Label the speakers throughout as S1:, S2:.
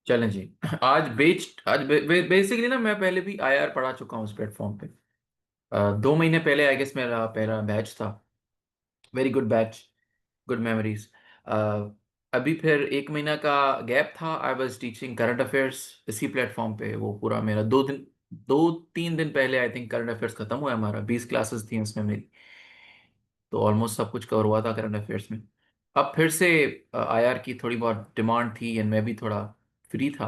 S1: चलें जी। आज बेसिकली ना मैं पहले भी आईआर पढ़ा चुका हूँ उस प्लेटफॉर्म पे। 2 महीने पहले आई गेस मेरा पहला बैच था। Very good batch, good memories. अभी फिर 1 महीना का गैप था। I was teaching current affairs इसी प्लेटफॉर्म पे। वो पूरा मेरा 2-3 दिन पहले आई थिंक करंट अफेयर्स खत्म हुआ। हमारा 20 क्लासेस थी उसमें मेरी, तो ऑलमोस्ट सब कुछ कवर हुआ था करंट अफेयर्स में। अब फिर से आईआर की थोड़ी बहुत डिमांड थी एंड मैं भी थोड़ा फ्री था,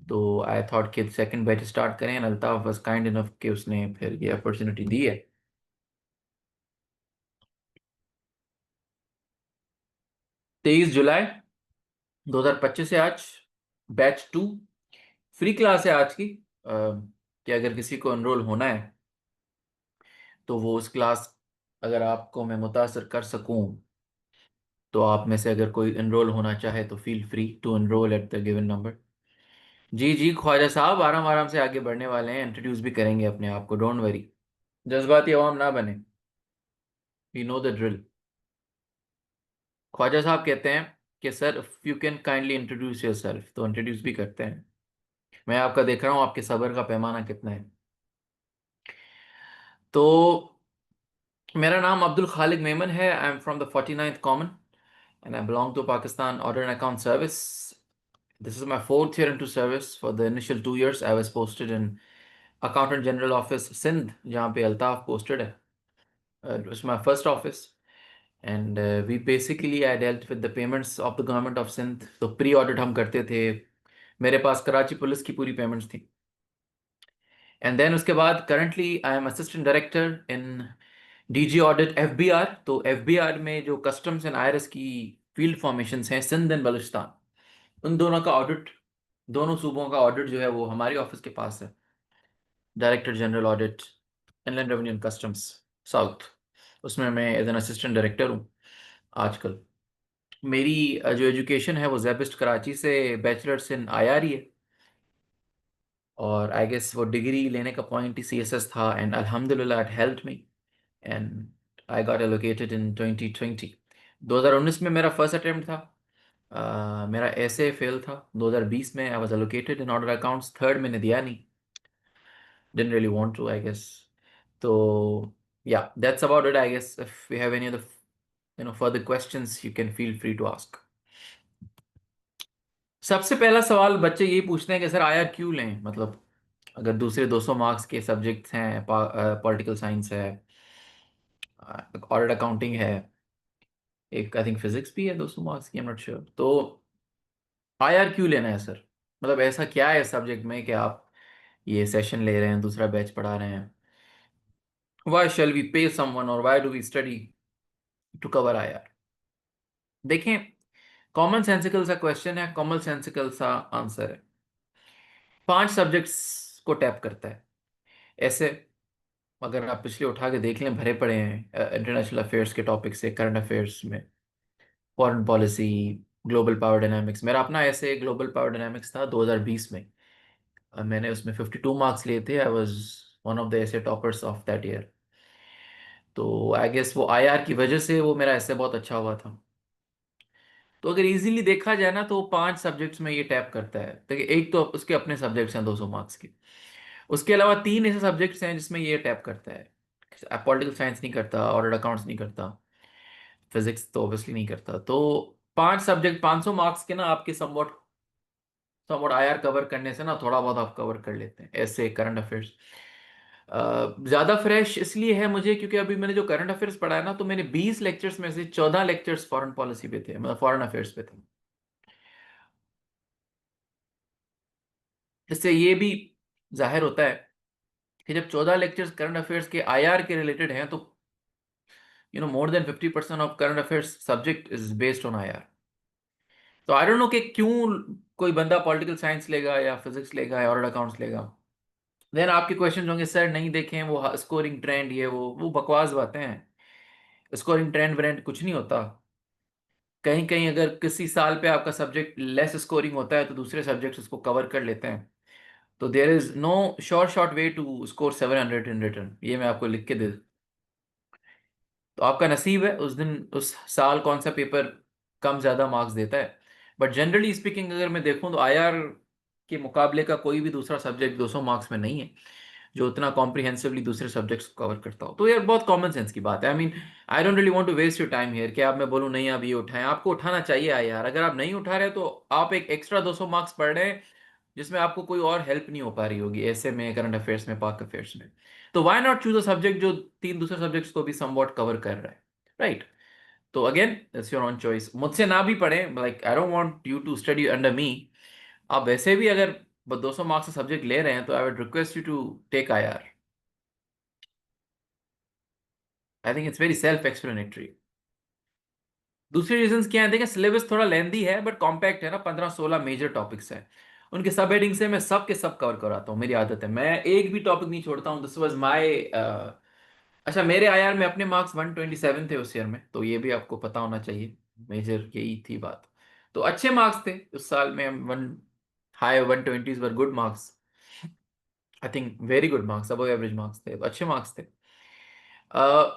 S1: तो आई थॉट कि सेकंड बैच स्टार्ट करें। And Altaf was kind enough कि उसने फिर ये अपॉर्चुनिटी दी है। 23 जुलाई 2025 से आज बैच 2 फ्री क्लास है आज की। कि अगर किसी को एनरोल होना है तो वो उस क्लास, अगर आपको मैं मुतासर कर सकूं, तो आप में से अगर कोई एनरोल होना चाहे तो feel free to enrol at the given number. जी जी ख्वाजा साहब, आराम आराम से आगे बढ़ने वाले हैं, इंट्रोड्यूस भी करेंगे अपने आप को, डोंट वरी। जज्बाती अवाम ना बने, we know the drill. Khwaja साहब कहते हैं कि sir you can kindly introduce yourself, तो इंट्रोड्यूस भी करते हैं। मैं आपका देख रहा हूँ आपके सब्र का पैमाना कितना है। तो मेरा नाम अब्दुल खालिक मेमन है। I am from the 49th common and I belong to Pakistan ऑर्डर and account service. This is my fourth year into service. For the initial 2 years I was posted in accountant general office Sindh, जहाँ पे Altaf posted है। It was my first office, and we basically I dealt with the payments of the government of Sindh। तो pre audit हम करते थे। मेरे पास Karachi police की पूरी पेमेंट्स थी। एंड देन उसके बाद currently I am assistant director in DG audit FBR. तो एफबीआर में जो कस्टम्स एंड आईआरएस की फील्ड फॉर्मेशंस हैं सिंध एंड बलूचिस्तान, उन दोनों का ऑडिट, दोनों सूबों का ऑडिट जो है वो हमारी ऑफिस के पास है। Director general audit inland revenue and customs south, उसमें मैं एज एन असिस्टेंट डायरेक्टर हूँ आजकल। मेरी जो एजुकेशन है वो जैबिस्ट कराची से बैचलर्स इन आईआर है। और आई गेस वो डिग्री लेने का पॉइंट ही सीएसएस था, एंड अल्हम्दुलिल्लाह it helped me and I got allocated इन 2020। 2019 में मेरा फर्स्ट अटेम्प्ट था। मेरा ऐसे फेल था। 2020 में I was allocated in order accounts, third मैंने दिया नहीं, didn't really want to I guess। तो yeah, that's about it I guess। if we have any other further questions you can feel free to ask। सबसे पहला सवाल बच्चे यही पूछते हैं कि सर आया क्यों लें, मतलब अगर दूसरे 200 मार्क्स के सब्जेक्ट्स हैं, पॉलिटिकल साइंस है, ऑडिट अकाउंटिंग है, एक आई थिंक फिजिक्स भी है 200 मार्क्स की, आई एम नॉट श्योर। तो आईआर क्यों लेना है सर? मतलब ऐसा क्या है सब्जेक्ट में कि आप ये सेशन ले रहे हैं, दूसरा बैच पढ़ा रहे हैं? Why shall we pay someone और why do we study to cover IR? देखें, कॉमन सेंसिकल सा क्वेश्चन है, कॉमन सेंसिकल सा आंसर है। 5 सब्जेक्ट्स को टैप करता है ऐसे। अगर आप पिछले उठा के देख लें, भरे पड़े हैं इंटरनेशनल अफेयर्स के टॉपिक से, करंट अफेयर्स में, foreign policy, global power dynamics. मेरा अपना ऐसे ग्लोबल पावर डायनामिक्स था 2020 में। मैंने उसमें 52 मार्क्स लिए थे। I was one of the ऐसे टॉपर्स ऑफ दैट ईयर। तो आई गेस वो आईआर की वजह से वो मेरा ऐसे बहुत अच्छा हुआ था। तो अगर इजीली देखा जाए ना तो 5 सब्जेक्ट्स में ये टैप करता है। देखिए, एक तो उसके अपने सब्जेक्ट्स हैं 200 मार्क्स के। उसके अलावा 3 ऐसे सब्जेक्ट्स हैं जिसमें ये टैप करता है। पॉलिटिकल साइंस नहीं करता, ऑडिट अकाउंट्स नहीं करता, फिजिक्स तो ऑब्वियसली नहीं करता। तो 5 सब्जेक्ट 500 मार्क्स के ना आपके समवॉट समवॉट आईआर कवर करने से ना थोड़ा बहुत आप कवर कर लेते हैं ऐसे करंट अफेयर्स। ज़्यादा फ्रेश इसलिए है मुझे क्योंकि अभी मैंने जो करंट अफेयर्स पढ़ा है ना, तो मैंने 20 लेक्चर्स में से 14 लेक्चर्स फॉरेन पॉलिसी पे थे, मतलब फॉरेन अफेयर्स पे थे। इससे ये भी जाहिर होता है कि जब 14 लेक्चर्स करंट अफेयर्स के आईआर के रिलेटेड हैं, तो more than 50% of current affairs subject is based on IR. तो आई डोंट नो कि क्यों कोई बंदा पॉलिटिकल साइंस लेगा या फिजिक्स लेगा या ऑर्डर अकाउंट्स लेगा। देन आपके क्वेश्चन होंगे सर नहीं देखें वो स्कोरिंग ट्रेंड, ये वो बकवास बातें हैं। स्कोरिंग ट्रेंड व्रेंड कुछ नहीं होता। कहीं कहीं अगर किसी साल पे आपका सब्जेक्ट लेस स्कोरिंग होता है तो दूसरे सब्जेक्ट्स उसको कवर कर लेते हैं। तो there is no short way to score 700 in return, ये मैं आपको लिख के दे। तो आपका नसीब है उस दिन उस साल कौन सा पेपर कम ज्यादा मार्क्स देता है। बट जनरली स्पीकिंग अगर मैं देखूं तो आईआर के मुकाबले का कोई भी दूसरा सब्जेक्ट 200 मार्क्स में नहीं है जो उतना कॉम्प्रिहेंसिवली दूसरे सब्जेक्ट्स को कवर करता हो। तो यार बहुत कॉमन सेंस की बात है। I mean I don't really want to waste your time here कि आप मैं बोलूँ नहीं आप ये उठाएं, आपको उठाना चाहिए आईआर। अगर आप नहीं उठा रहे तो आप एक एक्स्ट्रा 200 मार्क्स पढ़ रहे हैं जिसमें आपको कोई और हेल्प नहीं हो पा रही होगी ऐसे में, करंट अफेयर्स में, पाक अफेयर्स में। तो why not choose a subject जो तीन दूसरे सब्जेक्ट्स को भी समवॉट कवर कर रहा है, राइट? तो again it's your own choice. मुझसे ना भी पढ़े, like I don't want you to study under me. आप वैसे भी अगर 200 मार्क्स का सब्जेक्ट ले रहे हैं तो I would request you to take IR. I think it's very self explanatory. दूसरे रीजंस क्या है, देखिए सिलेबस थोड़ा लेंदी है बट कॉम्पैक्ट है ना, 15-16 मेजर टॉपिक्स हैं। उनके सब हेडिंग से मैं सब के सब कवर कराता हूँ, मेरी आदत है, मैं एक भी टॉपिक नहीं छोड़ता हूँ। दिस वाज माय अच्छा, मेरे आईआर में अपने मार्क्स 127 थे उस ईयर में, तो ये भी आपको पता होना चाहिए। मेजर यही थी बात। तो अच्छे मार्क्स थे उस साल में। One high 120s were good marks. I think very good marks, above average marks थे, अच्छे मार्क्स थे।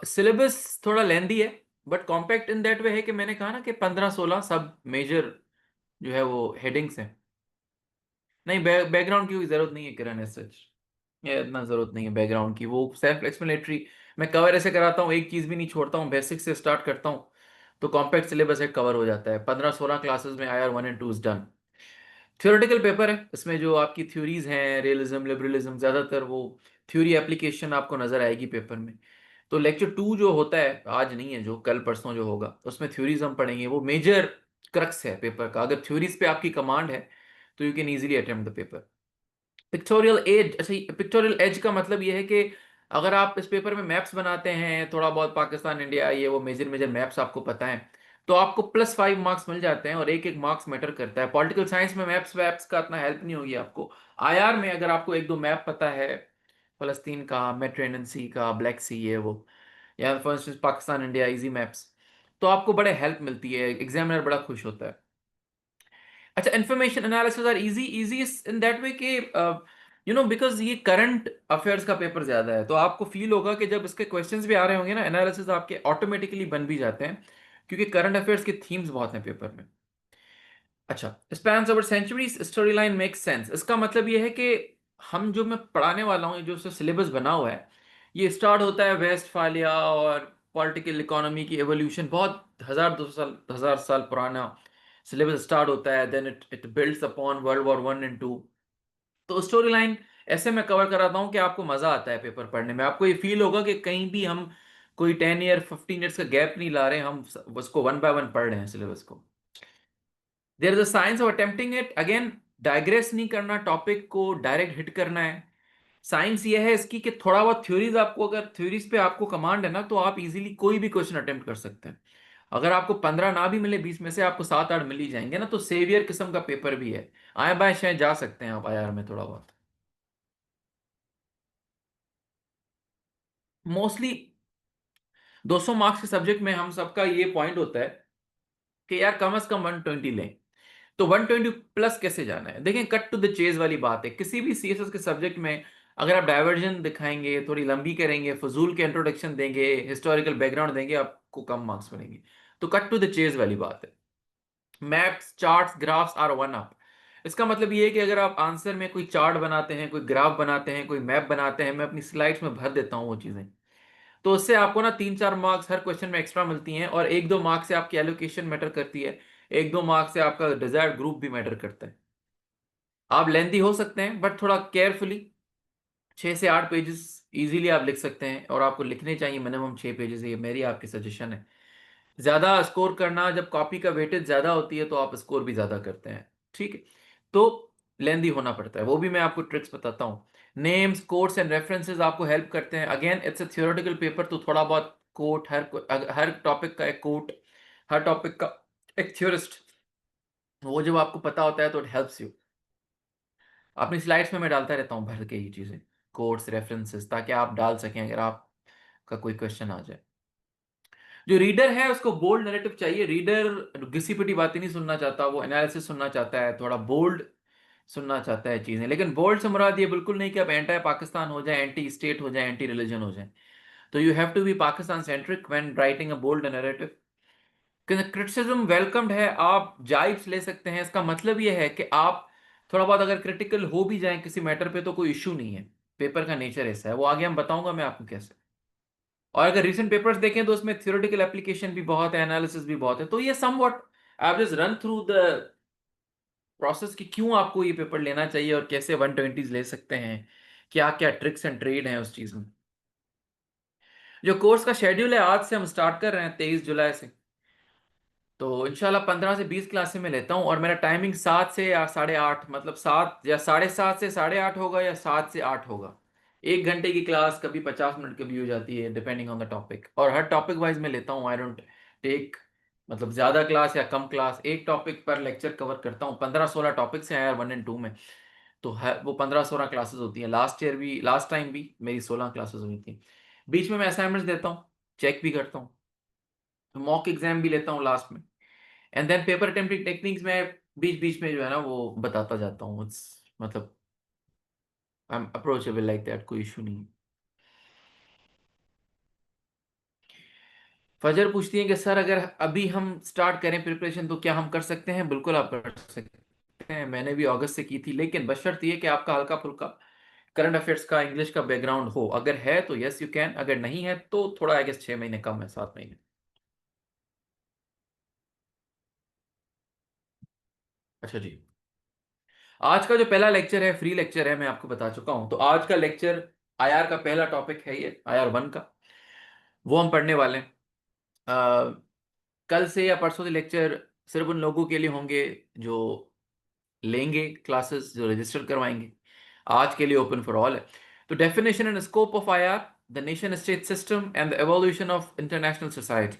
S1: सिलेबस थोड़ा लेंदी है बट कॉम्पैक्ट इन दैट वे है कि मैंने कहा ना कि 15-16 सब मेजर जो है वो हेडिंग्स हैं। नहीं, बैकग्राउंड की कोई जरूरत नहीं है किरण, एज सच ये इतना जरूरत नहीं है बैकग्राउंड की, वो सेल्फ एक्सप्लेनेटरी। मैं कवर ऐसे कराता हूँ, एक चीज भी नहीं छोड़ता हूँ, बेसिक से स्टार्ट करता हूँ। तो कॉम्पैक्ट सिलेबस है, कवर हो जाता है 15-16 क्लासेस में। IR 1 and 2 is done. Theoretical paper है, इसमें जो आपकी थ्योरीज हैं, रियलिज्म, लिबरलिज्म, ज्यादातर वो थ्योरी एप्लीकेशन आपको नजर आएगी पेपर में। तो लेक्चर 2 जो होता है, आज नहीं है, जो कल परसों जो होगा, उसमें थ्योरीज हम पढ़ेंगे। वो मेजर क्रक्स है पेपर का। अगर थ्योरीज पे आपकी कमांड है तो you can easily attempt the paper. Pictorial edge, अच्छा पिक्टोरियल एज का मतलब ये है कि अगर आप इस पेपर में मैप्स बनाते हैं, थोड़ा बहुत पाकिस्तान इंडिया ये वो मेजर मेजर मैप्स आपको पता है, तो आपको +5 मार्क्स मिल जाते हैं। और एक एक मार्क्स मैटर करता है। पॉलिटिकल साइंस में मैप्स वैप्स का इतना हेल्प नहीं होगी आपको। आईआर में अगर आपको एक दो मैप पता है, फलस्तीन का, मेडिटेरेनियन सी का, ब्लैक सी, ये वो, या for instance Pakistan India easy maps, तो आपको बड़े हेल्प मिलती है, एग्जामिनर बड़ा खुश होता है। अच्छा, information analysis are easy easy in that way कि बिकॉज ये करंट अफेयर्स का पेपर ज्यादा है, तो आपको फील होगा कि जब इसके क्वेश्चंस भी आ रहे होंगे ना, एनालिसिस आपके ऑटोमेटिकली बन भी जाते हैं, क्योंकि करंट अफेयर्स के थीम्स बहुत हैं पेपर में। अच्छा, spans over centuries, story line make sense, इसका मतलब ये है कि हम जो मैं पढ़ाने वाला हूँ, जो सिलेबस बना हुआ है, ये स्टार्ट होता है वेस्टफालिया और पॉलिटिकल इकोनॉमी की एवोल्यूशन, बहुत 1,000-200 साल, 1,000 साल पुराना सिलेबस स्टार्ट होता है। Then it it builds upon world war 1 and 2। तो स्टोरी लाइन ऐसे मैं कवर कराता हूँ कि आपको मजा आता है पेपर पढ़ने में। आपको ये फील होगा कि कहीं भी हम कोई 10 ईयर 15 ईयर्स का गैप नहीं ला रहे, हम उसको वन बाय वन पढ़ रहे हैं सिलेबस को। There is a science of attempting it, again digress नहीं करना, टॉपिक को डायरेक्ट हिट करना है। साइंस ये है इसकी कि थोड़ा बहुत थ्योरीज, आपको अगर थ्योरीज पे आपको कमांड है ना, तो आप इजीली कोई भी क्वेश्चन अटेम्प्ट कर सकते हैं। अगर आपको 15 ना भी मिले 20 में से, आपको 7-8 मिल ही जाएंगे ना, तो सेवियर किस्म का पेपर भी है। आए बाएं शायद जा सकते हैं आप आईआर में थोड़ा बहुत। मोस्टली 200 मार्क्स के सब्जेक्ट में हम सबका ये पॉइंट होता है कि यार कम से कम 120 लें। तो 120 प्लस कैसे जाना है, देखें कट टू द चेज वाली बात है। किसी भी सीएसएस के सब्जेक्ट में अगर आप डाइवर्जन दिखाएंगे, थोड़ी लंबी करेंगे, फजूल के इंट्रोडक्शन देंगे, हिस्टोरिकल बैकग्राउंड देंगे, आपको कम मार्क्स मिलेंगे। तो कट टू द चेज वाली बात है। Maps, charts, graphs are one up. इसका मतलब ये है कि अगर आप आंसर में कोई चार्ट बनाते हैं, कोई ग्राफ बनाते हैं, कोई मैप बनाते हैं, मैं अपनी स्लाइड्स में भर देता हूँ वो चीजें, तो उससे आपको ना 3-4 मार्क्स हर क्वेश्चन में एक्स्ट्रा मिलती हैं। और 1-2 मार्क्स से आपकी एलोकेशन मैटर करती है, 1-2 मार्क्स से आपका डिजायर्ड ग्रुप भी मैटर करता है। आप लेंथी हो सकते हैं बट थोड़ा केयरफुली, 6 से 8 पेजेस इजीली आप लिख सकते हैं, और आपको लिखने चाहिए मिनिमम 6 पेजेस, ये मेरी आपकी सजेशन है। ज्यादा स्कोर करना, जब कॉपी का वेटेज ज्यादा होती है तो आप स्कोर भी ज्यादा करते हैं, ठीक है? तो लेंदी होना पड़ता है, वो भी मैं आपको ट्रिक्स बताता हूँ। नेम्स, कोट्स एंड रेफरेंसेस आपको हेल्प करते हैं। Again it's a theoretical paper, तो थोड़ा बहुत कोट, हर टॉपिक का एक कोट, हर टॉपिक का एक थ्योरिस्ट, वो जब आपको पता होता है तो इट हेल्प्स यू। अपनी स्लाइड्स में मैं डालता रहता हूँ भर के ये चीजें, कोट्स, रेफरेंसेस, ताकि आप डाल सकें अगर आपका कोई क्वेश्चन आ जाए। जो रीडर है उसको बोल्ड नैरेटिव चाहिए। रीडर घिसी पिटी बातें नहीं सुनना चाहता, वो एनालिसिस सुनना चाहता है, थोड़ा बोल्ड सुनना चाहता है चीजें। लेकिन बोल्ड से मुराद ये बिल्कुल नहीं कि आप एंटी पाकिस्तान हो जाए, एंटी स्टेट हो जाए, एंटी रिलीजन हो जाए। तो you have to be Pakistan centric when writing a bold narrative. Criticism welcomed है, आप जाइब्स ले सकते हैं। इसका मतलब ये है कि आप थोड़ा बहुत अगर क्रिटिकल हो भी जाएं किसी मैटर पे तो कोई इशू नहीं है। पेपर का नेचर ऐसा है, वो आगे हम बताऊंगा मैं आपको कैसे। और अगर रीसेंट पेपर्स देखें तो उसमें थ्योरेटिकल एप्लीकेशन भी बहुत है, एनालिसिस भी बहुत है। तो ये somewhat I just run through the process कि क्यों आपको ये पेपर लेना चाहिए और कैसे 120 ले सकते हैं, क्या क्या ट्रिक्स एंड ट्रेड हैं उस चीज में। जो कोर्स का शेड्यूल है, आज से हम स्टार्ट कर रहे हैं 23 जुलाई से। तो इंशाल्लाह 15 से 20 क्लासें मैं लेता हूँ, और मेरा टाइमिंग 7 से 8, 8:30, मतलब 7 या 7:30 से 8:30 होगा, या 7 से 8 होगा। 1 घंटे की क्लास, कभी 50 मिनट की भी हो जाती है, डिपेंडिंग ऑन द टॉपिक। और हर टॉपिक वाइज मैं लेता हूँ, आई डोंट टेक मतलब ज्यादा क्लास या कम क्लास। एक टॉपिक पर लेक्चर कवर करता हूँ। 15-16 टॉपिक्स हैं यार 1 और 2 में। तो वो 15-16 क्लासेस होती हैं। लास्ट टाइम भी मेरी 16 क्लासेस हुई थी। बीच में मैं असाइनमेंट्स देता हूँ, चेक भी करता हूँ, मॉक एग्जाम भी लेता हूँ लास्ट में। And then paper attempting techniques में बीच बीच में जो है ना वो बताता जाता हूँ। मतलब I am approachable like that, कोई इशू नहीं है। फजर पूछती है कि सर अगर अभी हम स्टार्ट करें प्रिपरेशन तो क्या हम कर सकते हैं? बिल्कुल आप कर सकते हैं। मैंने भी अगस्त से की थी, लेकिन बशर्ते ये कि आपका हल्का फुल्का करंट अफेयर्स का, इंग्लिश का बैकग्राउंड हो। अगर है तो यस यू कैन, अगर नहीं है तो थोड़ा आई गेस 6 महीने कम है, 7 महीने। अच्छा जी। आज का जो पहला लेक्चर है फ्री लेक्चर है, मैं आपको बता चुका हूं। तो आज का लेक्चर आईआर का पहला टॉपिक है, ये IR1 का। वो हम पढ़ने वाले हैं। कल से या परसों से लेक्चर सिर्फ उन लोगों के लिए होंगे जो लेंगे क्लासेस, जो रजिस्टर करवाएंगे। आज के लिए ओपन फॉर ऑल है। तो definition and scope of IR, the nation state system and the evolution of international society,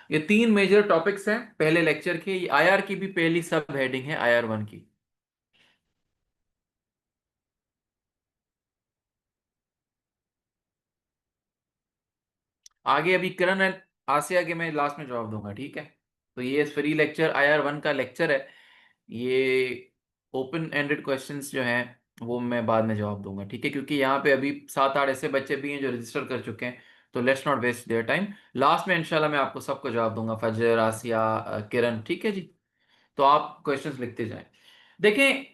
S1: ये 3 मेजर टॉपिक्स हैं पहले लेक्चर के। IR की भी पहली सब हेडिंग है IR1 की। आगे अभी किरण एंड आसिया के मैं लास्ट में जवाब दूंगा, ठीक है। तो ये फ्री लेक्चर IR1 का लेक्चर है। ये ओपन एंडेड क्वेश्चंस जो हैं वो मैं बाद में जवाब दूंगा, ठीक है, क्योंकि यहाँ पे अभी 7-8 ऐसे बच्चे भी हैं जो रजिस्टर कर चुके हैं। तो let's not waste their time. Last में इंशाल्लाह मैं आपको सबको जवाब दूंगा, फजर, आसिया, किरण, ठीक है जी। तो आप क्वेश्चंस लिखते जाएं। देखें,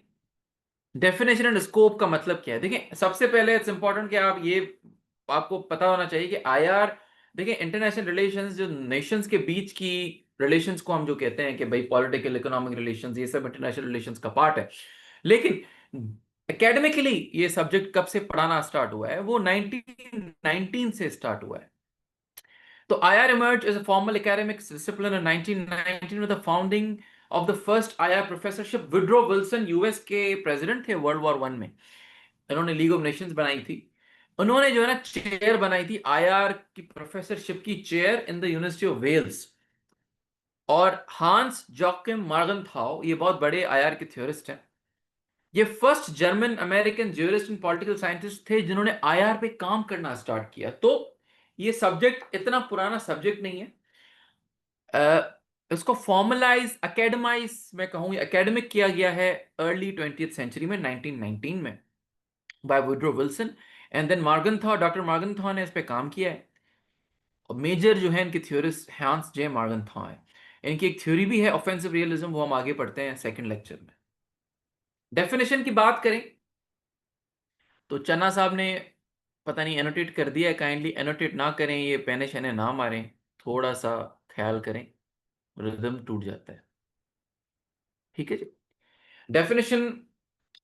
S1: डेफिनेशन एंड स्कोप का मतलब क्या है। देखिए, सबसे पहले इट्स इंपॉर्टेंट कि आप ये आपको पता होना चाहिए कि IR, देखिए इंटरनेशनल रिलेशंस, जो नेशंस के बीच की रिलेशंस को हम जो कहते हैं कि भाई पॉलिटिकल इकोनॉमिक रिलेशंस, ये सब इंटरनेशनल रिलेशंस का पार्ट है। लेकिन एकेडमिकली ये सब्जेक्ट कब से पढ़ाना स्टार्ट हुआ है? वो 1919 से स्टार्ट हुआ है। So IR emerged as a formal academic discipline in 1919 with the founding of the first IR professorship. Woodrow Wilson US के प्रेसिडेंट थे वर्ल्ड वॉर 1 में। इन्होंने लीग ऑफ नेशंस बनाई थी। उन्होंने जो है ना चेयर बनाई थी IR की, प्रोफेसरशिप की chair in the university of Wales. और हांस जॉकिम मार्गनथाउ ये बहुत बड़े IR के थ्योरिस्ट हैं। ये first German American jurist and political scientist थे जिन्होंने IR पे काम करना स्टार्ट किया। तो ये सब्जेक्ट इतना पुराना सब्जेक्ट नहीं है। इसको फॉर्मलाइज, एकेडमाइज मैं कहूँ, एकेडमिक किया गया है अर्ली 20th सेंचुरी में, 1919 में, by Woodrow Wilson. And then Morgenthau, doctor Morgenthau ने इस पे काम किया है। और मेजर जो है इनके थ्योरिस्ट हांस जे मार्गनथॉ है। इनकी एक थ्योरी भी है ऑफेंसिव रियलिज्म, वो हम आगे पढ़ते हैं सेकंड लेक्चर में। डेफिनेशन की बात करें तो चन्ना साहब ने पता नहीं एनोटेट कर दिया है, काइंडली एनोटेट ना करें, ये पेने शेने ना मारें, थोड़ा सा ख्याल करें, रिदम टूट जाता है, ठीक है जी। Definition: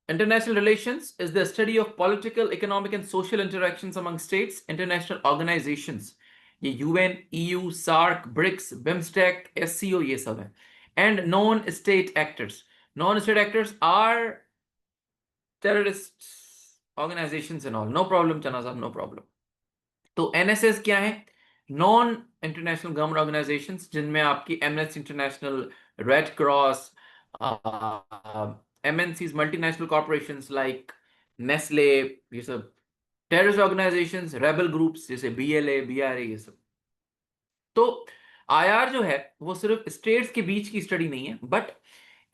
S1: International relations is the study of political, economic, and social interactions among states, international organizations. ये UN, EU, SARC, BRICS, BIMSTEC, SCO ये सब है। And non-state actors. Non-state actors are terrorists, organizations and all. No problem, Chana साहब, no problem. तो NSS क्या है? Non international government organisations, जिनमें आपकी amnesty international, red cross, MNCs, multinational corporations like Nestle, ये सब। टेररिस्ट ऑर्गेनाइजेशंस, रेबल ग्रुप्स जैसे BLA, BRA, ये सब। तो IR जो है वो सिर्फ स्टेट्स के बीच की स्टडी नहीं है, बट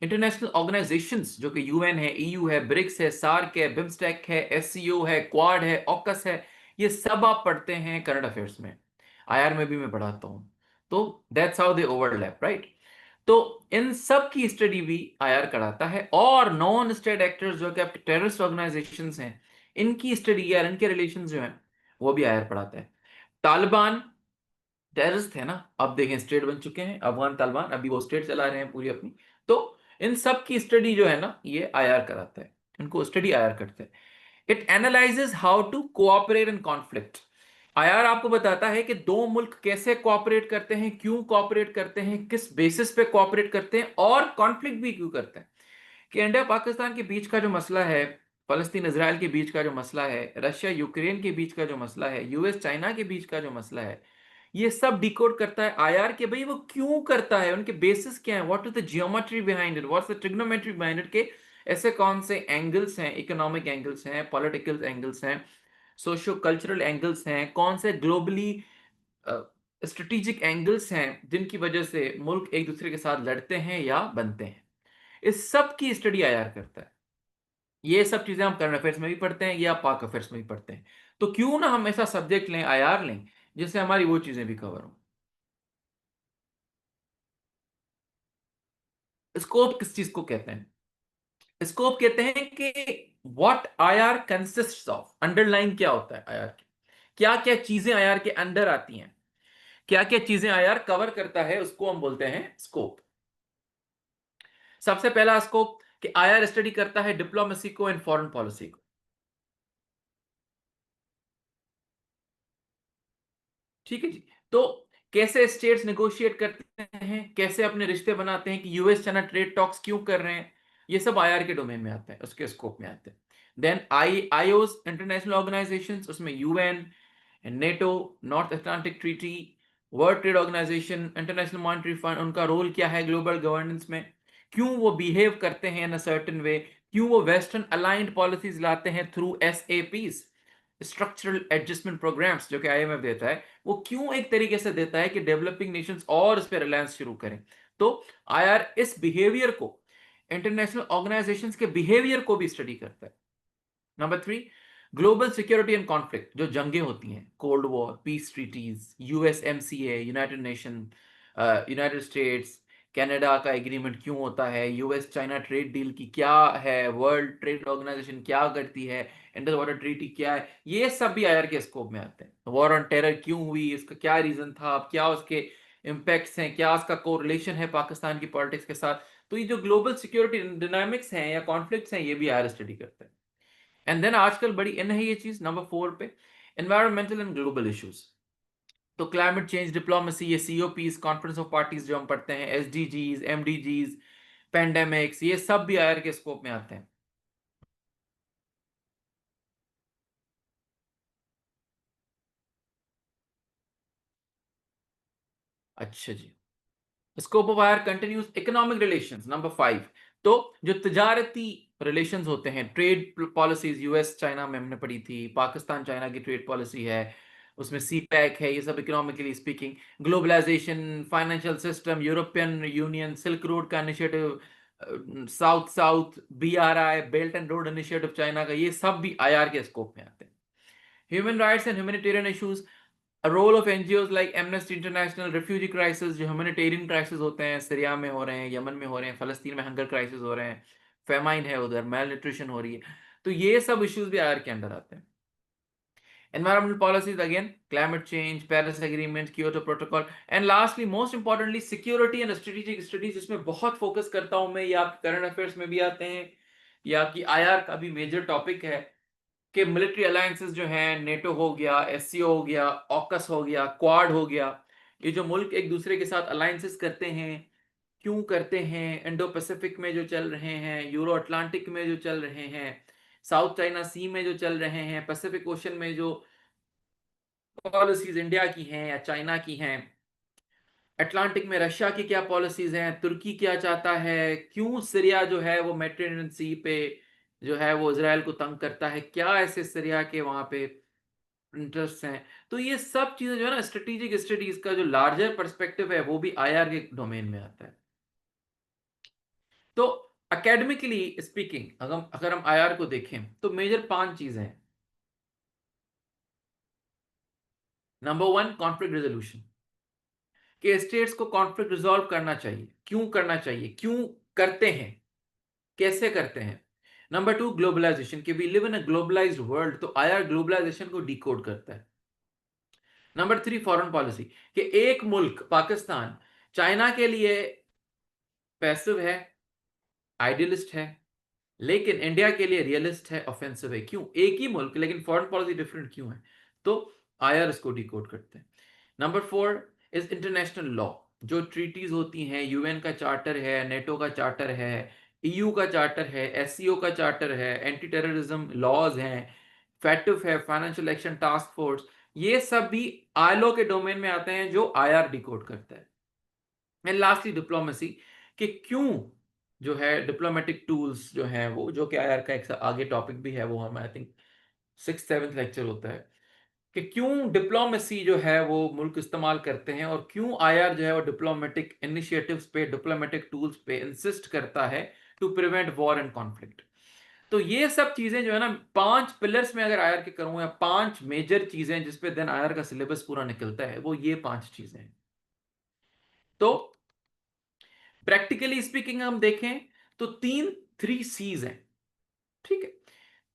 S1: इंटरनेशनल ऑर्गेनाइजेशंस जो कि UN है, EU है, ब्रिक्स है, सार्क है, बिम्स्टेक है, SCO है, क्वाड है, ऑकस है, ये सब आप पढ़ते हैं करंट अफेयर्स में। IR में भी मैं पढ़ाता हूँ। तो that's how they overlap, right? तो इन सब की स्टडी भी आईआर कराता है, और नॉन स्टेट एक्टर्स जो कि आपके टेररिस्ट ऑर्गेनाइजेशंस हैं, इनकी स्टडी या इनके रिलेशन जो हैं, वो भी आईआर पढ़ाता है। तालिबान टेररिस्ट है ना, अब देखें स्टेट बन चुके हैं अफगान तालिबान, अभी वो स्टेट चला रहे हैं पूरी अपनी। तो इन सब की स्टडी जो है ना, ये आईआर कराता है, इनको स्टडी आईआर करते हैं। It analyses how to cooperate in conflict. IR आपको बताता है कि दो मुल्क कैसे कोऑपरेट करते हैं, क्यों कोऑपरेट करते हैं, किस बेसिस पे कोऑपरेट करते हैं, और कॉन्फ्लिक्ट भी क्यों करते हैं। कि इंडिया पाकिस्तान के बीच का जो मसला है, फलस्तीन इसराइल के बीच का जो मसला है, रशिया यूक्रेन के बीच का जो मसला है, यूएस चाइना के बीच का जो मसला है, ये सब डिकोड करता है आईआर के भाई वो क्यों करता है, उनके बेसिस क्या है, what is the geometry behind it, what's the trigonometry behind it, के ऐसे कौन से एंगल्स हैं, इकोनॉमिक एंगल्स हैं, पॉलिटिकल एंगल्स हैं, सोशो कल्चरल एंगल्स हैं, कौन से ग्लोबली स्ट्रेटेजिक एंगल्स हैं जिनकी वजह से मुल्क एक दूसरे के साथ लड़ते हैं या बनते हैं। इस सब की स्टडी आईआर करता है। ये सब चीजें हम करंट अफेयर्स में भी पढ़ते हैं, ये आप पाक अफेयर्स में भी पढ़ते हैं। तो क्यों ना हम ऐसा सब्जेक्ट लें, आईआर लें, जिससे हमारी वो चीजें भी कवर हो। स्कोप किस चीज को कहते हैं? स्कोप कहते हैं कि what IR consists of, underline क्या होता है आईआर के, क्या क्या चीजें आईआर के अंदर आती हैं, क्या क्या चीजें आईआर कवर करता है, उसको हम बोलते हैं स्कोप। सबसे पहला स्कोप कि आईआर स्टडी करता है डिप्लोमेसी को एंड फॉरेन पॉलिसी को। ठीक है जी। तो कैसे स्टेट्स नेगोशिएट करते हैं, कैसे अपने रिश्ते बनाते हैं, कि यूएस चाइना ट्रेड टॉक्स क्यों कर रहे हैं, ये सब आईआर के डोमेन में आता है, उसके स्कोप में आते हैं। देन आईओस, इंटरनेशनल ऑर्गेनाइजेशंस, उसमें UN, NATO, north Atlantic treaty, world trade organisation, international monetary fund, उनका रोल क्या है ग्लोबल गवर्नेंस में, क्यों वो बिहेव करते हैं इन अ सर्टेन वे, क्यों वो वेस्टर्न अलाइंड पॉलिसीज लाते हैं थ्रू एसएपीज, स्ट्रक्चरल एडजस्टमेंट प्रोग्राम्स, जो कि आईएमएफ देता है, वो क्यों एक तरीके से देता है कि डेवलपिंग नेशंस और इस पे रिलायंस शुरू करें। तो आईआर इस बिहेवियर को, इंटरनेशनल ऑर्गेनाइजेशंस के बिहेवियर को भी स्टडी करता है। Number three, global security and conflict, जो जंगें होती हैं, cold war, peace treaties, USMCA, united nation, united states, Canada का एग्रीमेंट क्यों होता है, यूएस चाइना ट्रेड डील की क्या है, वर्ल्ड ट्रेड ऑर्गेनाइजेशन क्या करती है, इंडस वाटर ट्रीटी क्या है, ये सब भी आईआर के स्कोप में आते हैं। वॉर ऑन टेरर क्यों हुई, इसका क्या रीजन था, अब क्या उसके इम्पैक्ट्स हैं, क्या उसका कोरिलेशन है पाकिस्तान की पॉलिटिक्स के साथ। तो ये जो ग्लोबल सिक्योरिटी डायनामिक्स हैं या कॉन्फ्लिक्ट्स हैं, ये भी आईआर स्टडी करते हैं। एंड देन आजकल बड़ी इन है ये चीज नंबर फोर पे, एनवायरमेंटल एंड ग्लोबल इश्यूज। तो क्लाइमेट चेंज डिप्लोमेसी, ये सीओपीज, कॉन्फ्रेंस ऑफ पार्टीज जो हम पढ़ते हैं, एसडीजीज, एमडीजीज, पेंडेमिक्स, ये सब भी आईआर के स्कोप में आते हैं। अच्छा जी। Scope of IR continues economic relations, number five. तो जो तजारती रिलेशंस होते हैं, ट्रेड पॉलिसीज, यूएस चाइना में हमने पढ़ी थी, पाकिस्तान चाइना की ट्रेड पॉलिसी है, उसमें सी पैक है, ये सब economically speaking. Globalisation, financial system, European Union, silk road का initiative, south south, BRI, belt and road initiative China का, ये सब भी आईआर के स्कोप में आते हैं। Human rights and humanitarian issues, role of NGOs like Amnesty International, refugee crisis, जो ह्यूमैनिटेरियन क्राइसिस होते हैं, सीरिया में हो रहे हैं, यमन में हो रहे हैं, फलस्तीन में हंगर क्राइसिस हो रहे हैं, फेमाइन है उधर, मेल न्यूट्रिशन हो रही है, तो ये सब इश्यूज भी आईआर के अंडर आते हैं। Environmental policies, again, climate change, Paris Agreement, Kyoto Protocol, and lastly, most importantly, security and strategic studies, जिसमें बहुत फोकस करता हूं मैं, ये आप करंट अफेयर्स में भी आते हैं, या कि आईआर का भी मेजर टॉपिक है, कि मिलिट्री अलायंसेस जो हैं, नेटो हो गया, एससीओ हो गया, ऑकस हो गया, क्वाड हो गया, ये जो मुल्क एक दूसरे के साथ अलायंसेस करते हैं, क्यों करते हैं, इंडो पैसिफिक में जो चल रहे हैं, यूरो अटलांटिक में जो चल रहे हैं, साउथ चाइना सी में जो चल रहे हैं, पैसिफिक ओशन में जो पॉलिसीज इंडिया की हैं या चाइना की हैं, अटलांटिक में रशिया की क्या पॉलिसीज हैं, तुर्की क्या चाहता है, क्यों सीरिया जो है वो मेडिटेरेनियन सी पे जो है वो इसराइल को तंग करता है, क्या ऐसे सीरिया के वहां पे इंटरेस्ट हैं। तो ये सब चीजें जो है ना, स्ट्रेटेजिक स्टडीज का जो लार्जर पर्सपेक्टिव है, वो भी आईआर के डोमेन में आता है। तो एकेडमिकली स्पीकिंग, अगर हम आईआर को देखें, तो मेजर पांच चीजें हैं। Number one, conflict resolution. कि स्टेट्स को कॉन्फ्लिक्ट रिजॉल्व करना चाहिए। क्यों करना चाहिए, क्यों करते हैं, कैसे करते हैं? नंबर टू, ग्लोबलाइजेशन, कि we live in a globalized world, तो आईआर ग्लोबलाइजेशन को डिकोड करता है। नंबर थ्री, फॉरेन पॉलिसी, कि एक मुल्क पाकिस्तान चाइना के लिए पैसिव है, आइडियलिस्ट है, लेकिन इंडिया के लिए रियलिस्ट है, ऑफेंसिव है। क्यों? एक ही मुल्क लेकिन फॉरेन पॉलिसी डिफरेंट क्यों है? तो आईआर इसको डिकोड करते हैं। Number four is international law, जो ट्रीटीज होती हैं, यूएन का चार्टर है, नेटो का चार्टर है, ईयू का चार्टर है, एससीओ का चार्टर है, एंटी टेररिज्म लॉज हैं, फैटिफ है, फाइनेंशियल एक्शन टास्क फोर्स, ये सब भी आईएलओ के डोमेन में आते हैं जो आईआर डिकोड करता है। एंड लास्टली डिप्लोमेसी, कि क्यों जो है डिप्लोमेटिक टूल्स जो हैं वो, जो कि आईआर का एक आगे टॉपिक भी है, वो हम I think 6th 7th lecture होता है, कि क्यों डिप्लोमेसी जो है वो मुल्क इस्तेमाल करते हैं, और क्यों आईआर जो है वो डिप्लोमेटिक इनिशिएटिव्स पे, डिप्लोमेटिक टूल्स पे इंसिस्ट करता है to prevent war and conflict. तो ये सब चीजें जो है ना, 5 पिलर्स में अगर आईआर के करूं, या 5 मेजर चीजें जिसपे देन आईआर का सिलेबस पूरा निकलता है, वो ये 5 चीजें हैं। तो प्रैक्टिकली स्पीकिंग हम देखें तो 3 3 C's हैं, ठीक है?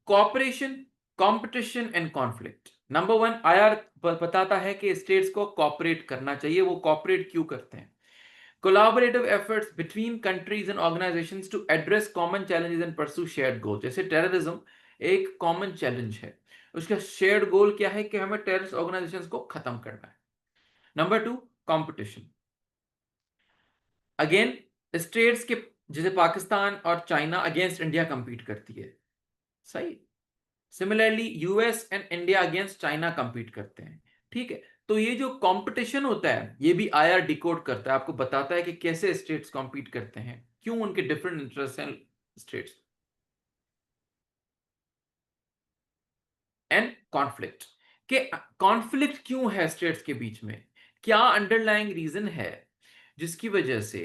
S1: Cooperation, competition and conflict. Number one, IR बताता है कि स्टेट्स को कॉपरेट करना चाहिए। वो कॉपरेट क्यों करते हैं? Collaborative efforts between countries and organizations to address common challenges and pursue shared goal. जैसे टेररिज्म एक कॉमन चैलेंज है, उसका शेयर्ड गोल क्या है कि हमें टेररिस्ट ऑर्गेनाइजेशंस को खत्म करना है। Number two, competition, again states के, जैसे पाकिस्तान और चाइना अगेंस्ट इंडिया कंपीट करती है, सही। Similarly US and India against China compete करते हैं, ठीक है? तो ये जो कंपटीशन होता है, ये भी आईआर डिकोड करता है, आपको बताता है कि कैसे स्टेट्स कंपीट करते हैं, क्यों उनके डिफरेंट इंटरेस्ट हैं स्टेट्स। एंड कॉन्फ्लिक्ट, के कॉन्फ्लिक्ट क्यों है स्टेट्स के बीच में, क्या अंडरलाइंग रीजन है जिसकी वजह से